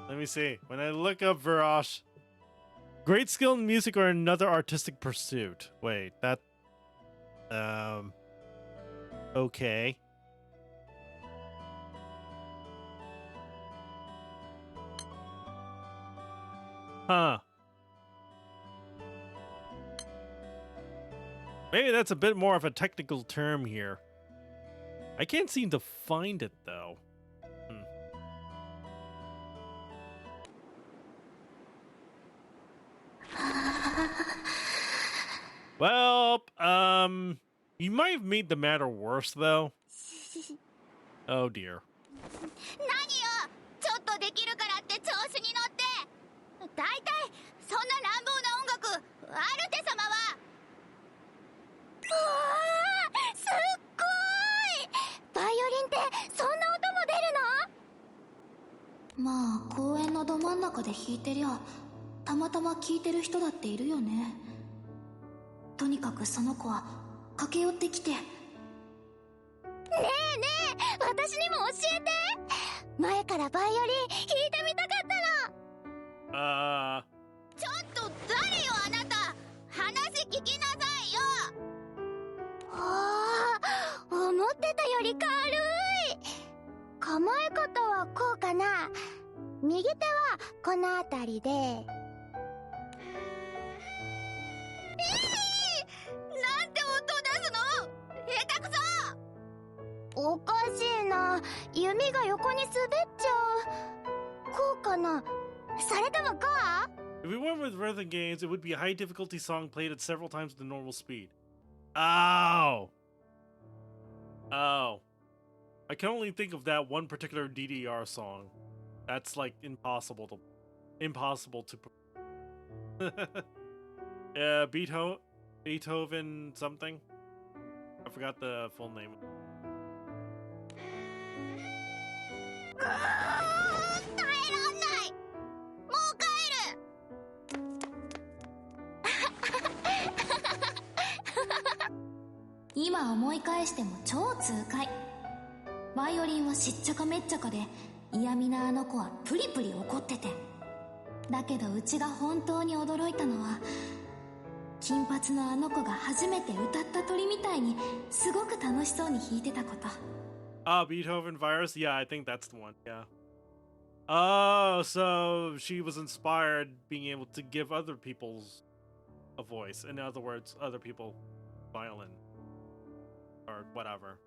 S1: Let me see. When I look up Virash, great skill in music or another artistic pursuit. Wait, that. Okay. Huh. Maybe that's a bit more of a technical term here. I can't seem to find it though. Well, you might have made the matter worse though. Oh dear.
S8: 何よ、ちょっとできるからって調子に乗って。だいたいそんな乱暴な音楽アルテ様は。うわー、すっごい。バイオリンってそんな音も出るの？
S9: まあ公園のど真ん中で弾いてりゃたまたま聴いてる人だっているよね。とにかくその子は駆け寄ってきて、ね
S8: えねえ、私にも教えて。前からバイオリン弾いてみたかったの。ちょっと誰よあなた、話聞きなさいよ。思ってたより軽い。構え方はこうかな。右手はこの辺りで、なんて音出すの？下手くそ。おかしいな、弓が横に滑っちゃう。こうかな。それともこう？
S1: If we went with rhythm games, it would be a high difficulty song played at several times the normal speed. Oh. Oh. I can only think of that one particular DDR song. That's like impossible to yeah, Beethoven something. I forgot the full name. 耐えらんない。もう帰る。
S9: 今思い返しても超痛快。バイオリンはしっちゃかめっちゃかで、嫌味なあの子はプリプリ怒ってて。だけどうちが本当に驚いたのは、金髪のあの子が初めて歌った鳥みたいにすごく楽しそうに弾いてたこと。
S1: Beethoven virus? Yeah, I think that's the one, yeah. Oh, so she was inspired being able to give other people's a voice. In other words, other people violin. Or whatever.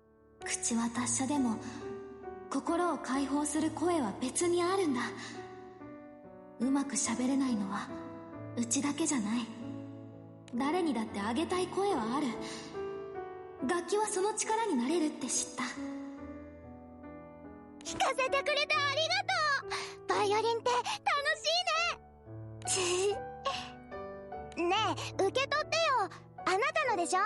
S9: 口は達者でも、心を解放する声は別にあるんだ。うまく喋れないのは、うちだけじゃない。誰にだってあげたい声はある。楽器はその力になれるって知った。
S8: 聞かせてくれてありがとう。バイオリンって楽しいね。ねえ、受け取ってよ。あなたのでしょ？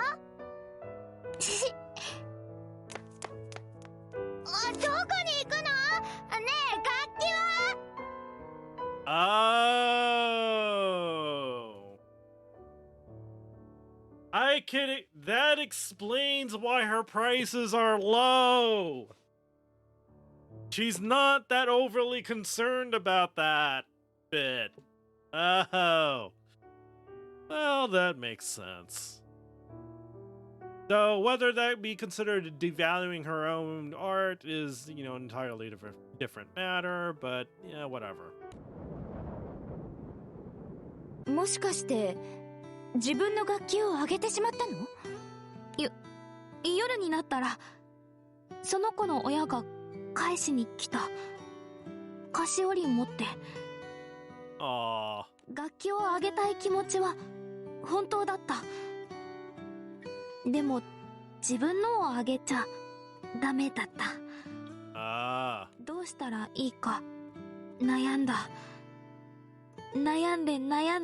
S8: どこに行くの？ねえ、楽器は？
S1: Oh. I can. That explains why her prices are low. She's not that overly concerned about that bit. Oh. Well, that makes sense. So whether that be considered devaluing her own art is, you know, an entirely different matter, but yeah, whatever.
S4: もしかして自分の楽器をあげてしまったの？
S9: 夜になったらその子の親が返しに来た。菓子折り持って。
S1: あ
S9: 楽器をあげたい気持ちは本当だった。でも自分のをあげちゃダメだった。どうしたらいいか悩んだ。悩ん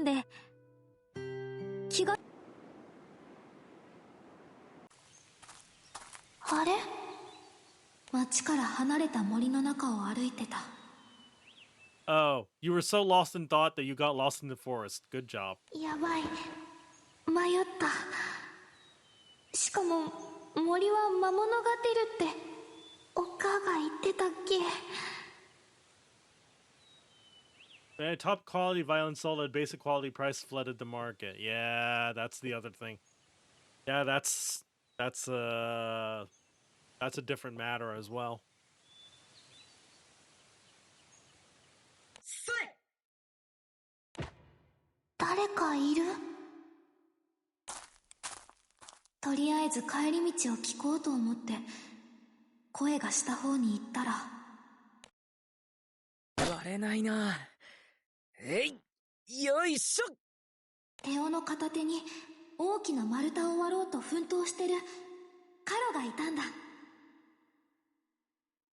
S9: で気が。あれ？町から離れた森の中を歩いてた。
S1: Oh, you were so lost in thought that you got lost in the forest. Good job.
S9: やばい。迷った。しかも森は魔物が出るっておっかが言ってたっけ。
S1: Top quality violence sold at basic quality price flooded the market. Yeah, that's the other thing. Yeah, that's a different matter as well.
S9: 誰かいる？とりあえず帰り道を聞こうと思って声がした方に行ったら。
S6: 割れないな。よいしょ。
S9: 手尾の片手に大きな丸太を割ろうと奮闘してるカロがいたんだ。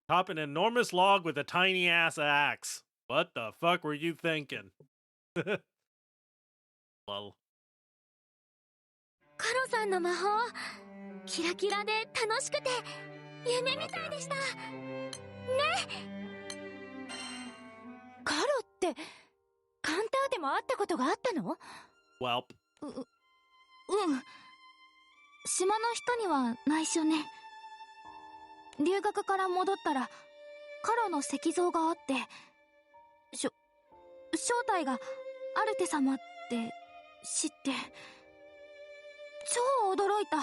S1: Top an enormous log with a tiny ass axe. What the fuck were you thinking? Lol.
S4: カロさんの魔法キラキラで楽しくて夢みたいでしたね。カロってカンターでも会ったことがあったの？
S1: Welp.
S9: 島の人には内緒ね。留学から戻ったらカロの石像があって、正体がアルテ様って知って超驚いた。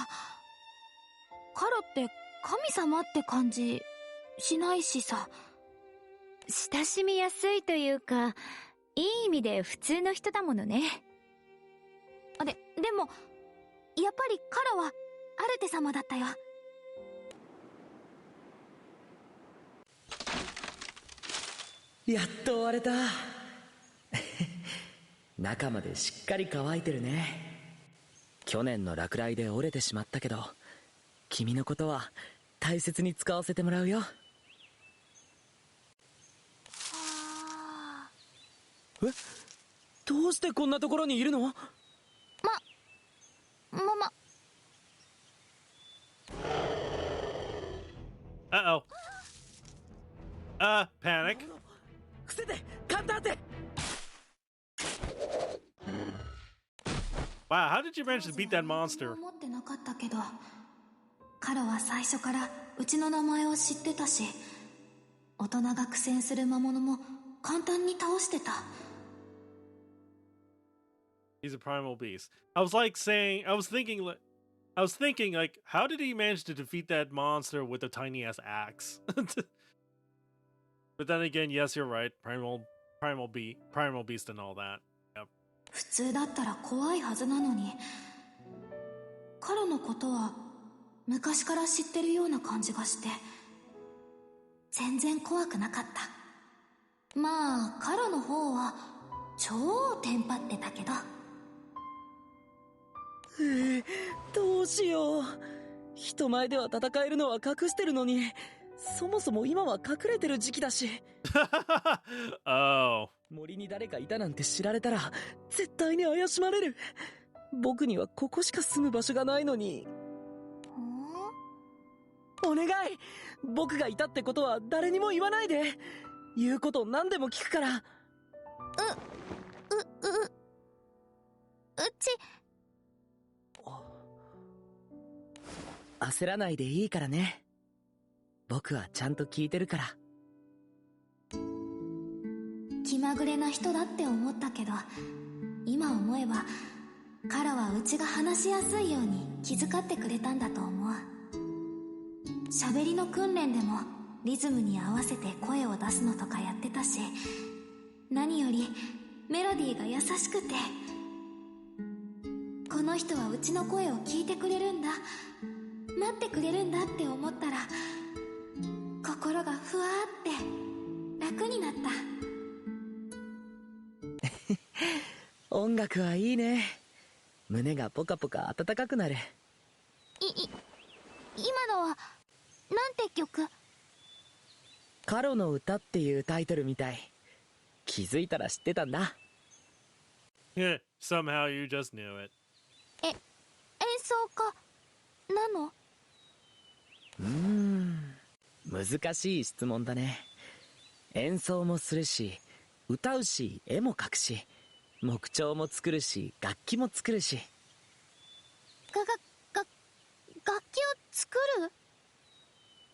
S9: カロって神様って感じしないしさ。
S4: 親しみやすいというか、いい意味で普通の人だものね。
S9: でもやっぱりカロはアルテ様だったよ。
S6: やっと割れた。中までしっかり乾いてるね。去年の落雷で折れてしまったけど、君のことは大切に使わせてもらうよ。どうしてこんなところにいるの？
S9: ママ。
S1: Uh-oh. Panic.
S6: 伏せて、カンターテ。
S1: Wow, how did you manage to beat that monster?
S9: 思ってなかったけど、カロは最初からうちの名前を知ってたし、大人が苦戦する魔物も簡単に倒してた。
S1: He's a primal beast. I was thinking, like, how did he manage to defeat that monster with a tiny ass axe? But then again, yes, you're right. Primal beast and all that. Yep.
S9: 普通だったら怖いはずなのに、カロのことは昔から知ってるような感じがして、全然怖くなかった。まあカロの方は超テンパってたけど。
S6: どうしよう。人前では戦えるのは隠してるのに、そもそも今は隠れてる時期だし。
S1: Oh.
S6: 森に誰かいたなんて知られたら絶対に怪しまれる。僕にはここしか住む場所がないのに。お願い、僕がいたってことは誰にも言わないで。言うこと何でも聞くから。
S9: うち。
S6: 焦らないでいいからね。僕はちゃんと聞いてるから。
S9: 気まぐれな人だって思ったけど、今思えばカロはうちが話しやすいように気遣ってくれたんだと思う。喋りの訓練でもリズムに合わせて声を出すのとかやってたし、何よりメロディーが優しくて、この人はうちの声を聞いてくれるんだっ待ってくれるんだって思ったら心がふわーって楽になった。
S6: 音楽はいいね。胸がポカポカ温かくなる。
S9: 今のはなんて曲？
S6: カロの歌っていうタイトルみたい。気づいたら知ってたんだ。
S1: Yeah, somehow you just knew it.
S9: 演奏家なの？
S6: 難しい質問だね。演奏もするし、歌うし、絵も描くし、木彫も作るし、楽器も作るし。
S9: 楽器を作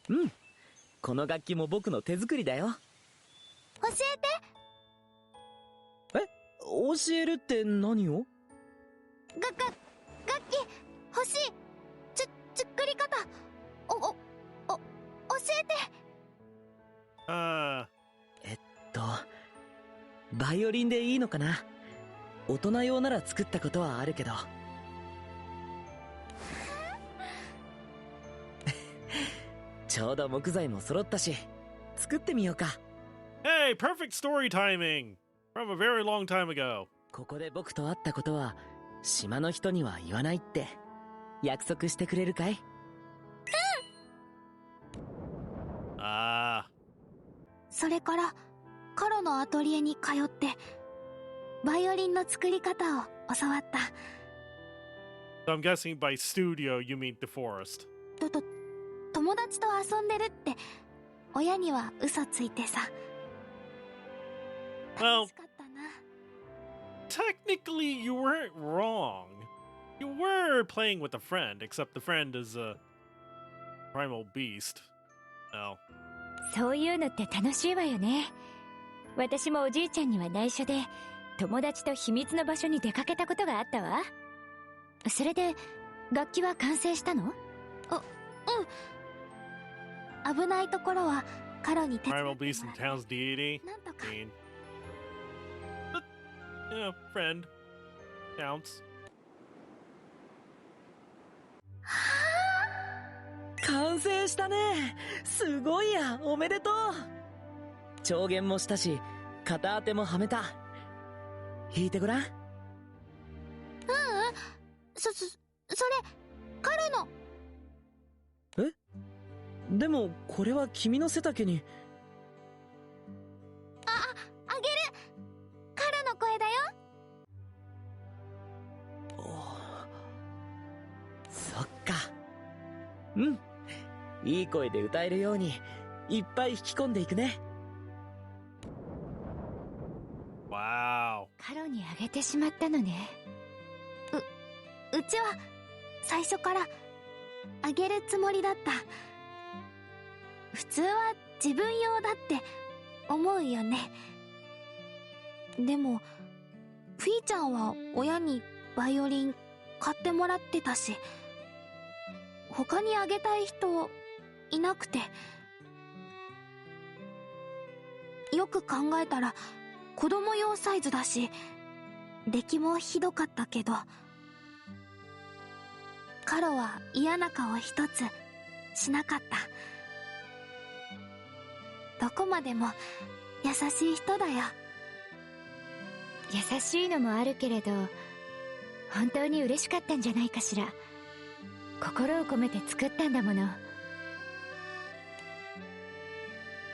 S9: る？
S6: うん。この楽器も僕の手作りだよ。
S9: 教えて。
S6: 教えるって何を？
S9: 楽器欲しい。作り方教えて。
S6: バイオリンでいいのかな。大人用なら作ったことはあるけど。ちょうど木材も揃ったし、作ってみようか。
S1: Hey, perfect story timing from a very long time ago.
S6: ここで僕と会ったことは島の人には言わないって約束してくれるかい？
S9: それからカロのアトリエに通ってバイオリンの作り方を教わった。
S1: So I'm guessing by studio you mean the forest.
S9: 友達と遊んでるって親には嘘ついてさ。楽しかったな。
S1: Technically you weren't wrong. You were playing with a friend, except the friend is a primal beast. No.
S4: そういうのって楽しいわよね。私もおじいちゃんには内緒で友達と秘密の場所に出かけたことがあったわ。それで楽器は完成したの？
S9: 危ないところはカロに手伝ってもらって
S1: Primal beast and town's deity.
S9: なんとか。
S1: But, friend counts.
S6: 完成したね。すごいや。おめでとう。調弦もしたし、片当てもはめた。弾いてごらん。
S9: それカロの。
S6: でもこれは君の背丈に。
S9: あげる。カロの声だよ。
S6: そっか。いい声で歌えるようにいっぱい引き込んでいくね。
S1: Wow.
S4: カロにあげてしまったのね。
S9: うちは最初からあげるつもりだった。普通は自分用だって思うよね。でもフィーちゃんは親にバイオリン買ってもらってたし、他にあげたい人いなくて。よく考えたら子供用サイズだし、出来もひどかったけど、カロは嫌な顔一つしなかった。どこまでも優しい人だよ。
S4: 優しいのもあるけれど本当に嬉しかったんじゃないかしら。心を込めて作ったんだもの。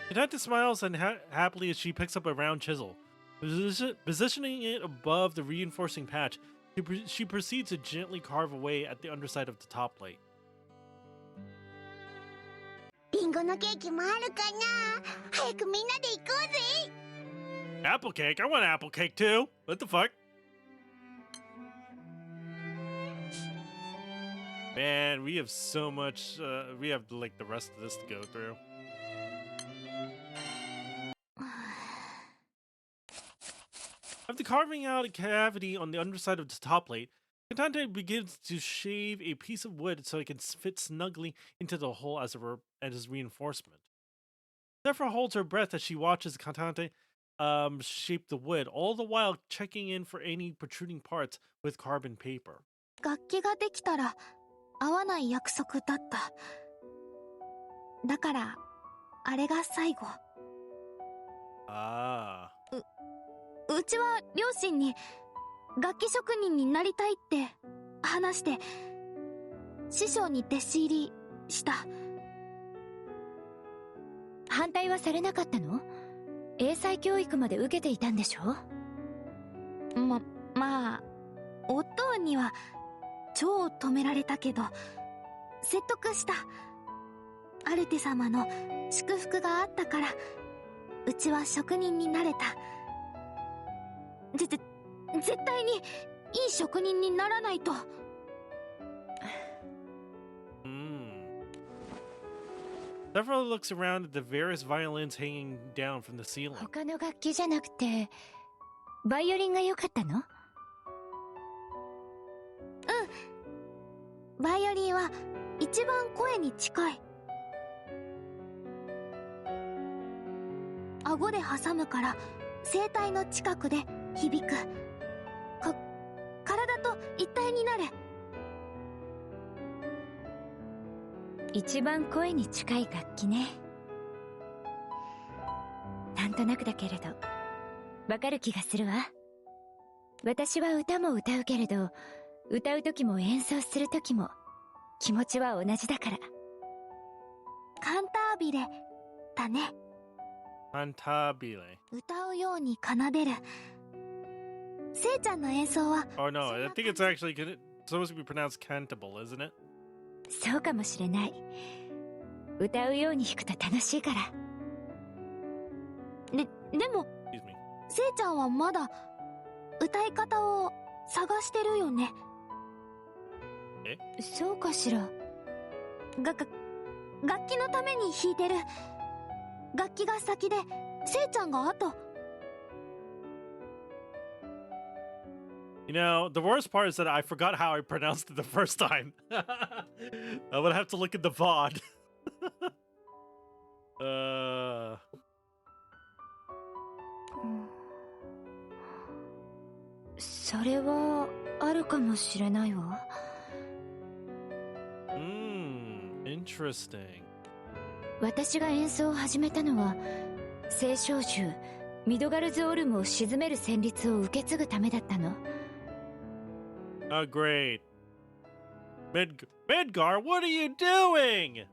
S1: Hinata smiles and happily as she picks up a round chisel. Positioning it above the reinforcing patch, she proceeds to gently carve away at the underside of the top plate.
S8: リンゴのケーキもあるかな？早くみんなで行こうぜ。
S1: Apple cake? I want apple cake too. What the fuck? Man, we have so much. We have like the rest of this to go through. After carving out a cavity on the underside of the top plate, Katante begins to shave a piece of wood so it can fit snugly into the hole as reinforcement. Zephyr holds her breath as she watches Katante shape the wood, all the while checking in for any protruding parts with carbon paper.
S9: 楽器ができたら会わない約束だった。だからあれが最後。
S1: ああ。
S9: うちは両親に楽器職人になりたいって話して師匠に弟子入りした。
S4: 反対はされなかったの？英才教育まで受けていたんでしょ？
S9: まあお父には超止められたけど説得した。アルテ様の祝福があったからうちは職人になれた。絶対にいい職人にならないと。
S1: Several looks around at the various violins hanging down from the ceiling.
S4: 他の楽器じゃなくてバイオリンが良かったの？
S9: バイオリンは一番声に近い。顎で挟むから声帯の近くで響く。体と一体になる。
S4: 一番声に近い楽器ね。なんとなくだけれどわかる気がするわ。私は歌も歌うけれど歌う時も演奏する時も気持ちは同じだから。
S9: カンタービレだね。
S1: カンタービレ。
S9: 歌うように奏でる。せいちゃんの演奏は。
S1: Oh no, I think it's actually supposed to be pronounced cantable, isn't it?
S4: そうかもしれない。歌うように弾くと楽しいから。
S9: でもせいちゃんはまだ歌い方を探してるよね。
S4: そうかしら。
S9: 楽器のために弾いてる。楽器が先でせいちゃんが後。
S1: You know, the worst part is that I forgot how I pronounced it the first time. I would have to look at the VOD.
S4: それはあるかもしれないわ。
S1: Interesting.
S4: 私が演奏を始めたのは聖少獣ミドガルズオルムを鎮める旋律を受け継ぐためだったの。
S1: Oh, great. Midgar, what are you doing?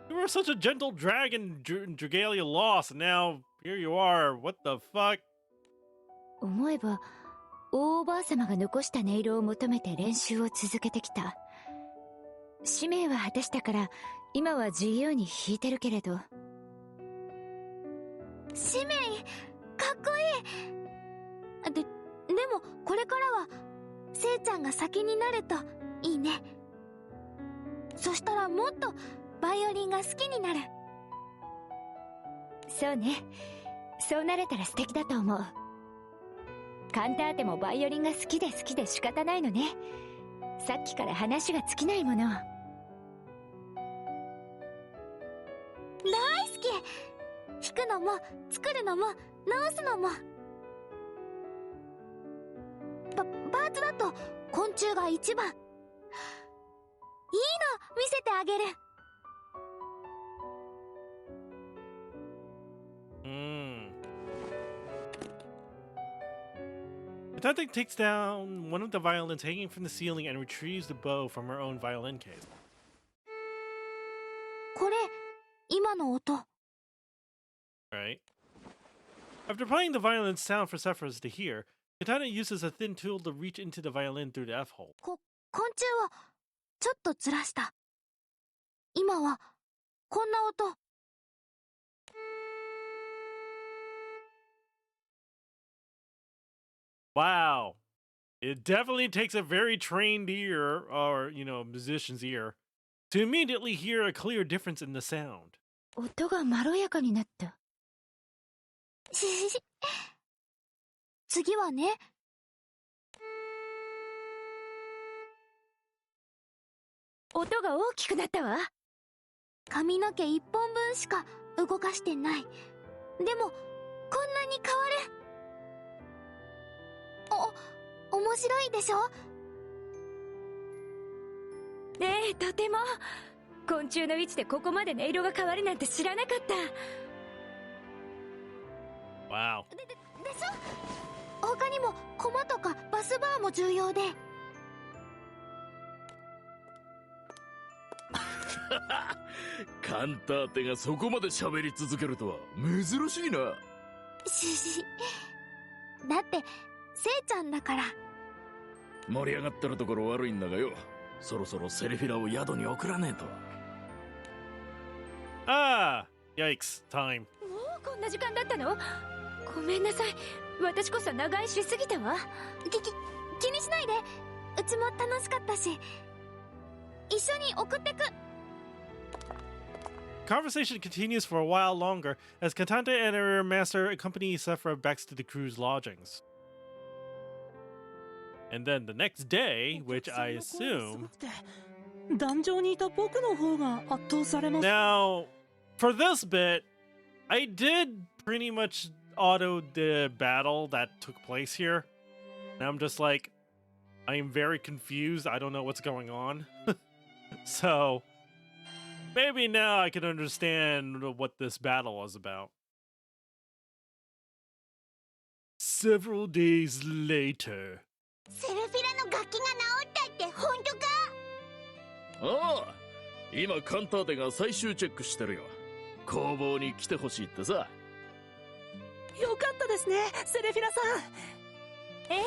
S1: You were such a gentle dragon Dragalia lost, and now here you are. What the fuck?
S4: 思えば大おばあ様が残した音色を求めて練習を続けてきた。使命は果たしたから今は自由に弾いてるけれど。
S9: 使命かっこいい。でもこれからはせいちゃんが先になるといいね。そしたらもっとバイオリンが好きになる。
S4: そうね。そうなれたら素敵だと思う。カンターテもバイオリンが好きで仕方ないのね。さっきから話が尽きないもの。
S9: 大好き。弾くのも作るのも直すのも。パーツだと昆虫が一番。いいの見せてあげる。
S1: Tante takes down one of the violins hanging from the ceiling and retrieves the bow from her own violin case.
S9: これ今の音。
S1: Right. After playing the violin's sound for Sephiroth to hear, Katana uses a thin tool to reach into the violin through the F-hole.
S9: 昆虫はちょっとずらした。今はこんな音。
S1: Wow. It definitely takes a very trained ear, or, musician's ear, to immediately hear a clear difference in the sound.
S4: 音がまろやかになった。
S9: 次はね。
S4: 音が大きくなったわ。
S9: 髪の毛一本分しか動かしてない。でもこんなに変わる。面白いでしょ？
S4: え、とても。昆虫の位置でここまで音色が変わるなんて知らなかった。
S1: Wow.
S9: でしょ。他にもコマとかバスバーも重要で。
S7: カンターテがそこまで喋り続けるとは珍しいな。
S9: だってせいちゃんだから。
S7: 盛り上がってるところ悪いんだがよ、そろそろセリフィラを宿に送らねえと。
S1: Ah! Yikes, time.
S4: もうこんな時間だったの？ごめんなさい。私こそ長居しすぎたわ。
S9: 気にしないで。うちも楽しかったし。一緒に送ってく。
S1: Conversation continues for a while longer as Cantante and her master accompany Sephra back to the crew's lodgings. And then the next day, which I assume...
S3: 壇上にいた僕の方が圧倒されます。
S1: Now, for this bit, I did pretty much auto the battle that took place here. And I'm just like, I am very confused. I don't know what's going on. So, maybe now I can understand what this battle was about. Several days later.
S8: セルフィラの楽器が治ったって本当か？
S7: ああ、今カンターテが最終チェックしてるよ。工房に来てほしいってさ。
S3: よかったですね、セレフィラさん。
S4: ええ、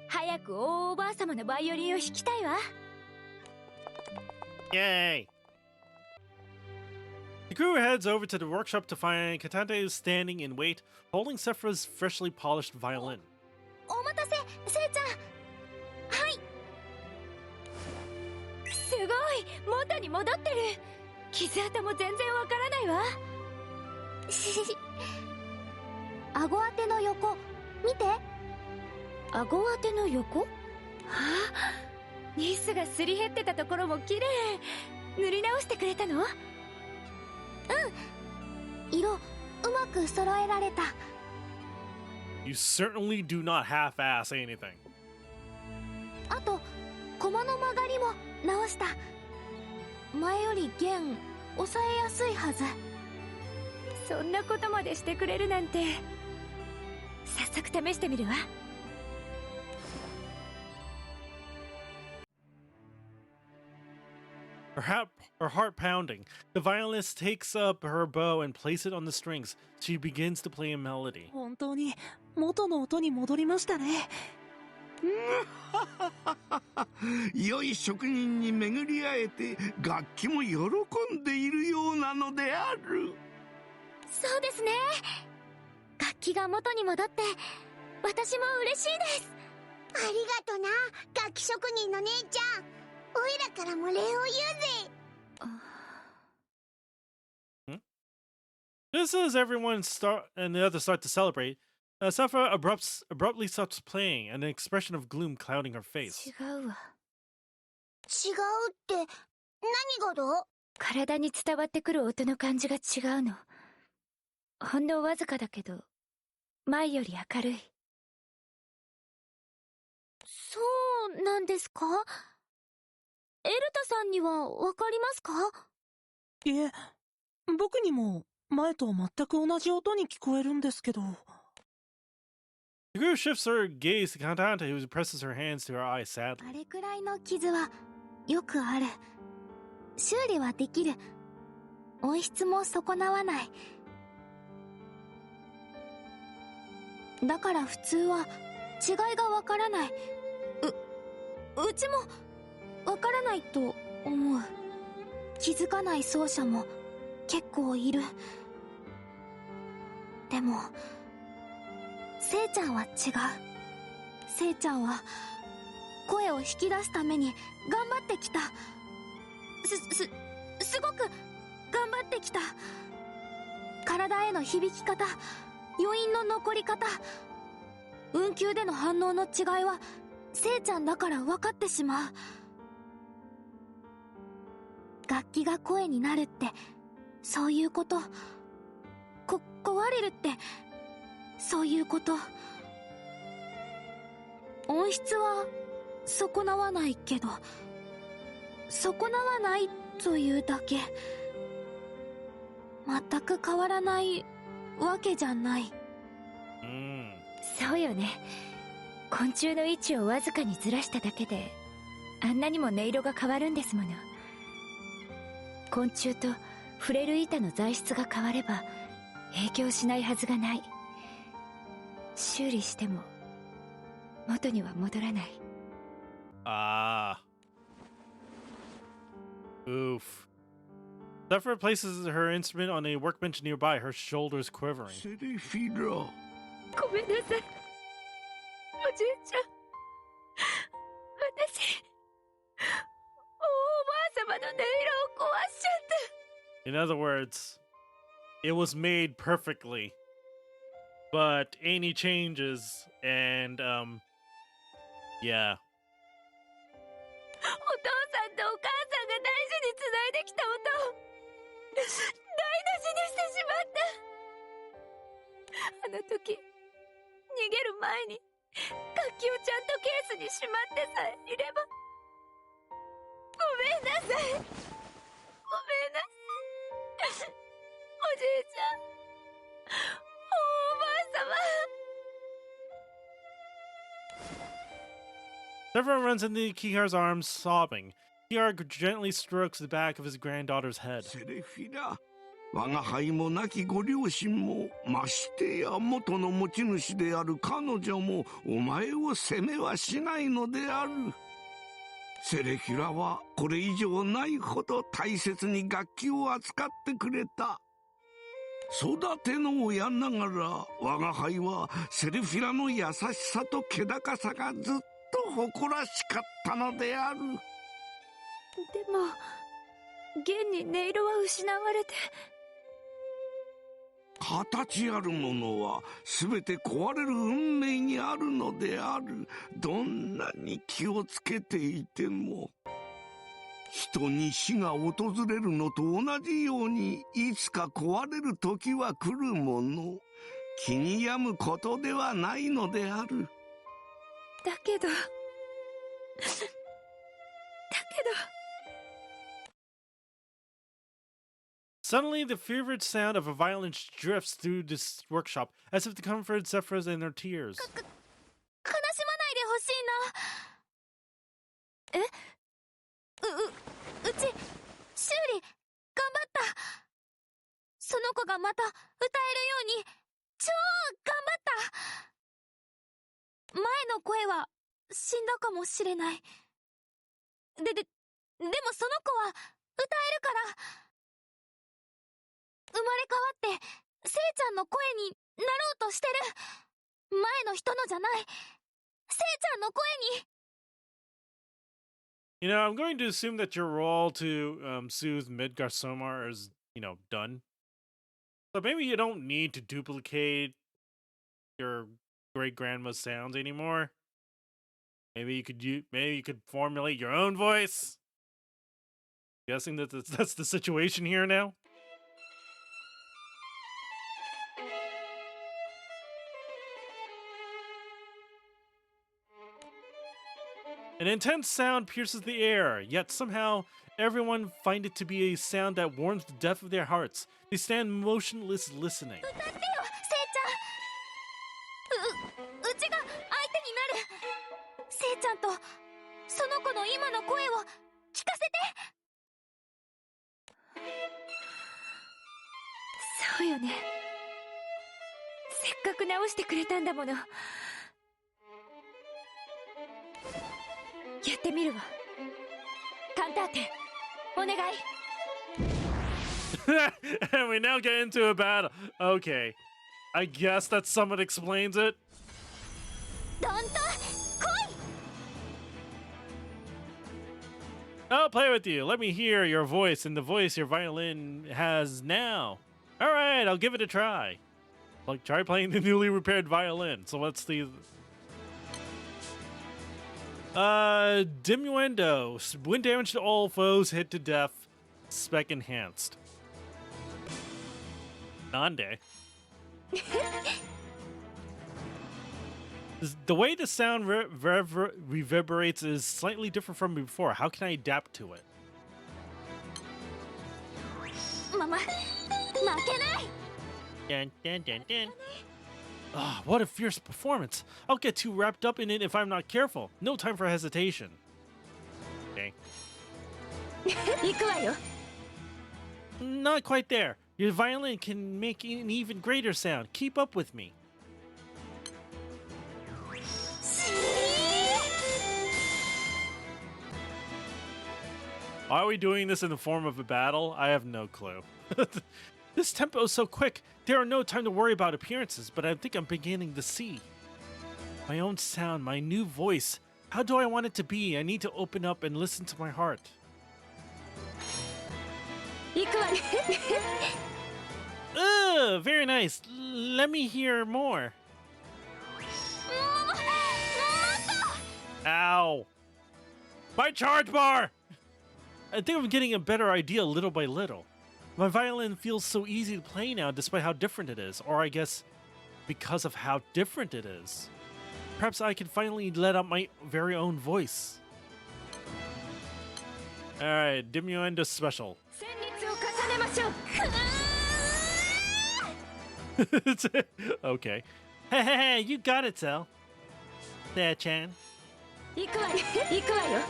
S4: 早く大おばあ様のバイオリンを弾きたいわ。
S1: Yay! The crew heads over to the workshop to find Cantante standing in wait, holding Sephra's freshly polished violin.
S9: お待たせ、せいちゃん。はい。
S4: すごい、元に戻ってる。傷跡も全然わからないわ。
S9: 顎当ての横見て。
S4: 顎当ての横？はあ、ニスがすり減ってたところも綺麗。塗り直してくれたの？
S9: 色うまく揃えられた。
S1: You certainly do not half-ass anything.
S9: あとコマの曲がりも直した。前より弦抑えやすいはず。
S4: そんなことまでしてくれるなんて。早速試してみるわ。
S1: Her heart pounding, the violinist takes up her bow and places it on the strings. She begins to play a melody.
S3: 本当に元の音に戻りましたね。
S2: 良い職人に巡り会えて楽器も喜んでいるようなのである。
S9: そうですね。楽器が元に戻って私も嬉しいです。
S8: ありがとな、楽器職人の姉ちゃん。おいらからも礼を言うぜ。
S1: Just as everyone and the others start to celebrate, Sephra abruptly stops playing, an expression of gloom clouding her face.
S4: 違うわ。
S8: 違うって何がだ？
S4: 体に伝わってくる音の感じが違うの。ほんのわずかだけど、前より明るい。
S9: そうなんですか？エルタさんにはわかりますか？
S3: いえ、僕にも前と全く同じ音に聞こえるんですけど。
S1: The guru shifts her gaze to Cantante, who presses her hands to her eyes sadly.
S9: あれくらいの傷はよくある。修理はできる。音質も損なわない。だから普通は違いがわからない。うちもわからないと思う。気づかない奏者も結構いる。でもせいちゃんは違う。せいちゃんは声を引き出すために頑張ってきた。すごく頑張ってきた。体への響き方、余韻の残り方、運球での反応の違いはせいちゃんだから分かってしまう。楽器が声になるってそういうこと。壊れるってそういうこと。音質は損なわないけど損なわないというだけ。全く変わらないわけじゃない。
S4: そうよね。昆虫の位置をわずかにずらしただけであんなにも音色が変わるんですもの。昆虫と触れる板の材質が変われば影響しないはずがない。修理しても元には戻らない。
S1: Oof. Zephyr places her instrument on a workbench nearby, her shoulders quivering.
S2: セレフィラ。
S4: ごめんなさい、おじいちゃん。私、おばあ様の音色を壊しちゃった。
S1: In other words, it was made perfectly, but any changes and yeah.
S4: お父さんとお母さんが大事につないできた音を台無しにしてしまった。あの時逃げる前に楽器をちゃんとケースにしまってさえいれば。ごめんなさい、ごめんなさい、おじいちゃん、おばあ様。
S1: Zephyr runs into Kihar's arms, sobbing. Kihar gently strokes the back of his granddaughter's head.
S2: セレフィラ、我が輩も亡きご両親も、ましてや元の持ち主である彼女もお前を責めはしないのである。セレフィラはこれ以上ないほど大切に楽器を扱ってくれた。育ての親ながら我が輩はセレフィラの優しさと気高さがずっと誇らしかったのである。
S4: でも現に音色は失われて。
S2: 形あるものは全て壊れる運命にあるのである。どんなに気をつけていても人に死が訪れるのと同じようにいつか壊れる時は来るもの。気に病むことではないのである。
S4: だけど
S1: Suddenly, the fevered sound of a violin drifts through this workshop, as if to comfort Zephyrs in their tears.
S9: 悲しまないでほしいな。うち修理頑張った。その子がまた歌えるように超頑張った。前の声は死んだかもしれない。でもその子は歌えるから。生まれ変わってせいちゃんの声になろうとしてる。前の人のじゃない、せいちゃんの声に。
S1: You know, I'm going to assume that your role to soothe Midgar Somar is, done. So maybe you don't need to duplicate your great grandma's sounds anymore. Maybe you could formulate your own voice. Guessing that that's the situation here now. An intense sound pierces the air, yet somehow everyone find it to be a sound that warms the depth of their hearts. They stand motionless, listening.
S9: 歌ってよ、せいちゃん。うちが相手になる。せいちゃんとその子の今の声を聞かせて。
S4: そうよね。せっかく直してくれたんだもの。やってみるわ。カンターテ、お願い。
S1: And we now get into a battle. Okay. I guess that somewhat explains it.
S9: どんと来い。
S1: I'll play with you. Let me hear your voice and the voice your violin has now. Alright, I'll give it a try. Like, try playing the newly repaired violin. So let's see. Diminuendo. When damage to all foes, hit to death. Spec enhanced. Nande. The way the sound reverberates is slightly different from before. How can I adapt to it?
S9: まま負けない。
S1: Dun, dun, dun, dun. Ah, what a fierce performance. I'll get too wrapped up in it if I'm not careful. No time for hesitation. Okay.
S4: 行くわよ。
S1: Not quite there. Your violin can make an even greater sound. Keep up with me. Are we doing this in the form of a battle? I have no clue. This tempo is so quick. There are no time to worry about appearances, but I think I'm beginning to see. My own sound, my new voice. How do I want it to be? I need to open up and listen to my heart.
S4: 行くわね。
S1: Ugh, very nice. Let me hear more. Ow. My charge bar! I think I'm getting a better idea little by little. My violin feels so easy to play now despite how different it is, or I guess because of how different it is. Perhaps I can finally let out my very own voice. Alright, Diminuendo special.
S4: 旋律を重ねましょう。
S1: Okay. Hey, you got it, Sel. There, Chan.
S4: 行くわね。行くわよ。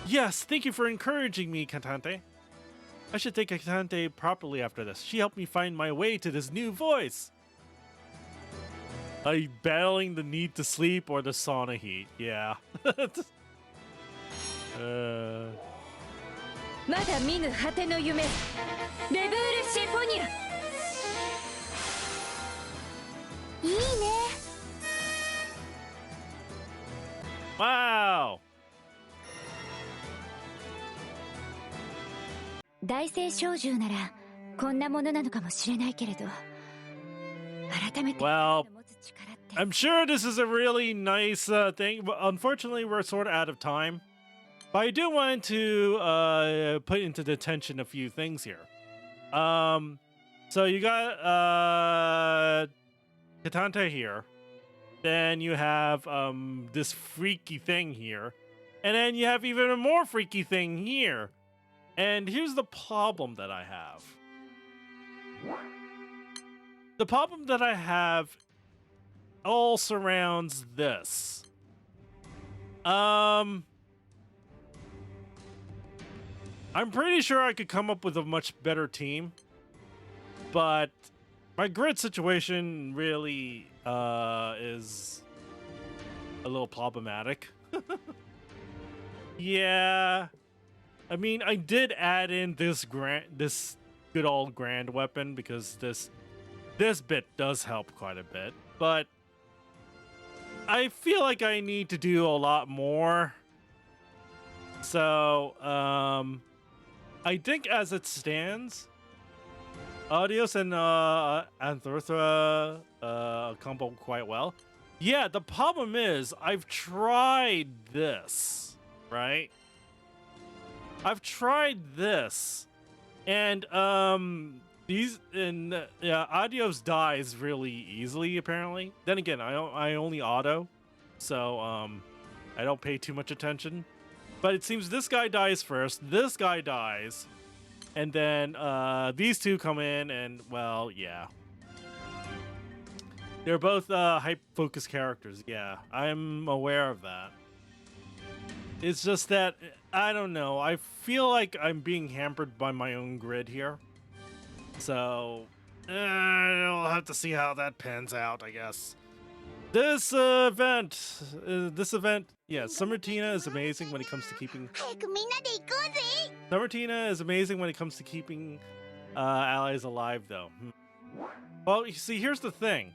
S1: Yes, thank you for encouraging me, Cantante. I should thank Cantante properly after this. She helped me find my way to this new voice. Like battling the need to sleep or the sauna heat. Yeah.
S4: まだ見ぬ果ての夢。レブールシンフォニア。
S9: いいね。
S1: Wow.
S4: 大聖小獣ならこんなものなのかもしれないけれど、改めて
S1: Well,
S4: 持つ力って。
S1: I'm sure this is a really nice thing, but unfortunately we're sort of out of time. But I do want to put into detention a few things here. So you got Cantante here. Then you have this freaky thing here. And then you have even a more freaky thing here. And here's the problem that I have. The problem that I have all surrounds this. I'm pretty sure I could come up with a much better team, but my grid situation really is a little problematic. Yeah, I mean, I did add in this good old grand weapon because this bit does help quite a bit, but I feel like I need to do a lot more. So, I think as it stands, Audios and Anthrotha combo quite well. Yeah, the problem is I've tried this, right? I've tried this, and Audios dies really easily apparently. Then again, I only auto, so I don't pay too much attention. But it seems this guy dies first, this guy dies, and then these two come in, and well, yeah. They're both hype-focused characters, yeah. I'm aware of that. It's just that, I don't know, I feel like I'm being hampered by my own grid here. So, I'll have to see how that pans out, I guess. This event, yeah, Summertina is amazing when it comes to keeping...
S8: 早くみんなで行こうぜ。
S1: Summertina is amazing when it comes to keeping allies alive, though. Well, you see, here's the thing.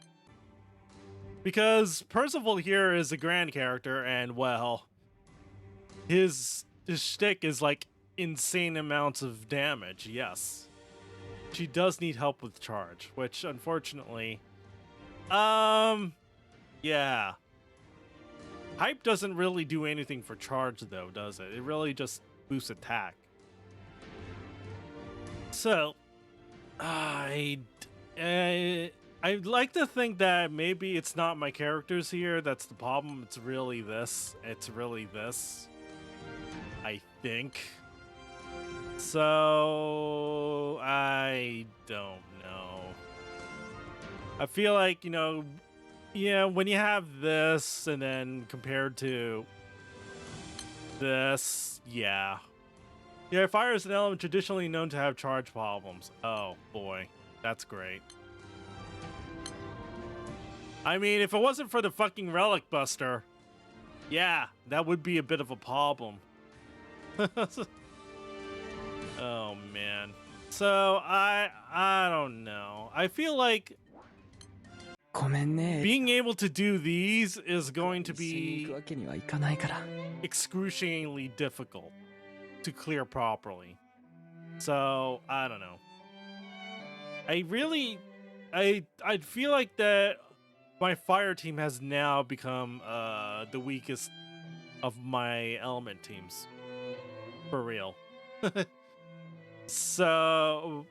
S1: Because Percival here is a grand character, and, well, his shtick is, like, insane amounts of damage, yes. She does need help with charge, which, unfortunately... yeah. Hype doesn't really do anything for charge, though, does it? It really just boosts attack. So, I'd like to think that maybe it's not my characters here that's the problem. It's really this. It's really this. I think. So I don't know. I feel like, you know, yeah, when you have this and then compared to this, yeah. Yeah, fire is an element traditionally known to have charge problems. Oh boy, that's great. I mean, if it wasn't for the fucking relic buster, yeah, that would be a bit of a problem. Oh man. So I don't know. I feel like being able to do these is going to be excruciatingly difficult to clear properly. So I don't know. I feel like that my fire team has now become the weakest of my element teams. For real. So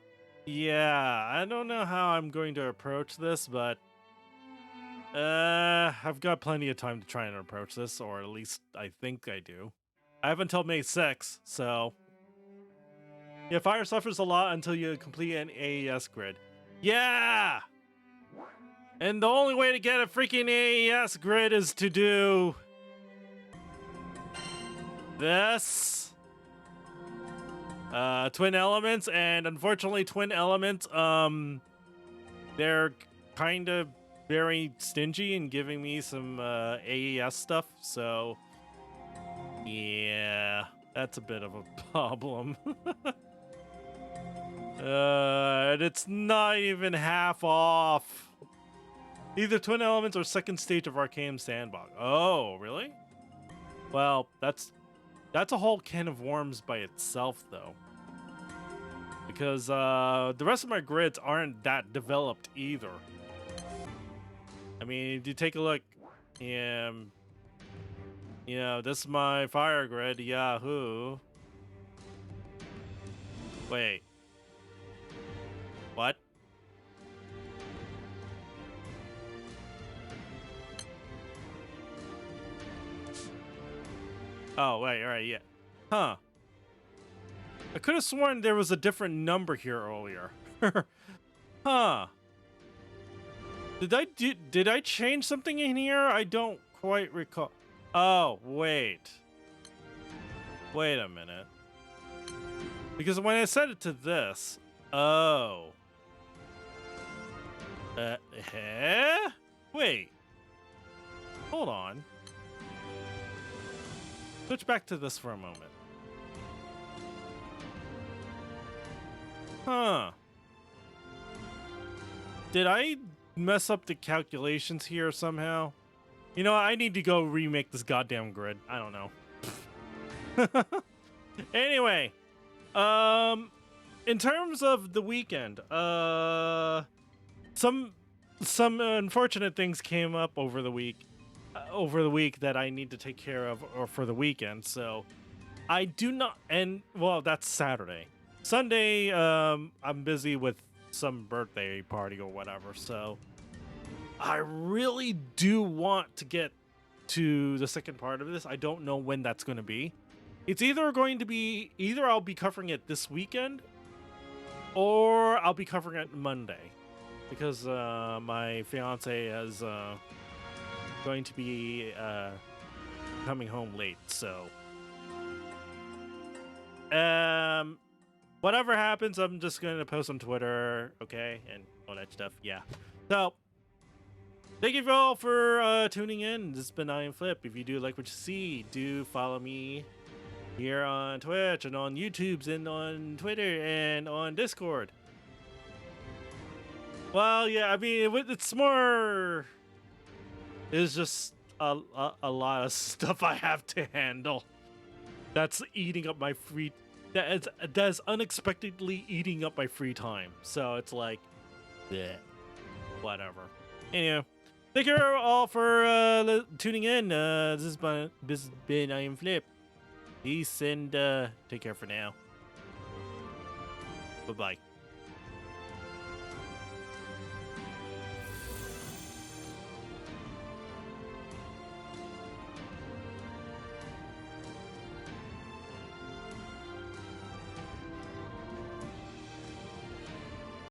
S1: yeah, I don't know how I'm going to approach this, but I've got plenty of time to try and approach this, or at least I think I do. I have until May 6th, so yeah, fire suffers a lot until you complete an AES grid. Yeah! And the only way to get a freaking AES grid is to do this. Twin elements, and unfortunately twin elements, they're kind of very stingy in giving me some AES stuff, so yeah, that's a bit of a problem. And it's not even half off. Either twin elements or second stage of Arcane Sandbox. Oh, really? Well, that's a whole can of worms by itself, though. Because the rest of my grids aren't that developed either. I mean, if you take a look, you know, this is my fire grid, Yahoo. Wait. What? Oh, wait, alright, yeah. Huh. I could have sworn there was a different number here earlier. Huh. Did I change something in here? I don't quite recall. Oh, wait. Wait a minute. Because when I set it to this, oh. Wait. Hold on. Switch back to this for a moment. Huh. Did I mess up the calculations here somehow? You know, I need to go remake this goddamn grid. I don't know. Anyway, in terms of the weekend, some unfortunate things came up over the week that I need to take care of or for the weekend. So I do not, and well, that's Saturday. Sunday, I'm busy with some birthday party or whatever, so I really do want to get to the second part of this. I don't know when that's going to be. It's either I'll be covering it this weekend, or I'll be covering it Monday, because my fiance is going to be coming home late, so whatever happens, I'm just going to post on Twitter, okay, and all that stuff, yeah. So, thank you all for tuning in. This has been iamflip. If you do like what you see, do follow me here on Twitch and on YouTube and on Twitter and on Discord. Well, yeah, I mean, it's more... It's just a lot of stuff I have to handle. That's eating up my free... That is unexpectedly eating up my free time. So it's like, bleh, whatever. Anyway, thank you all for tuning in. This has been iamflip. Peace and take care for now. Bye-bye.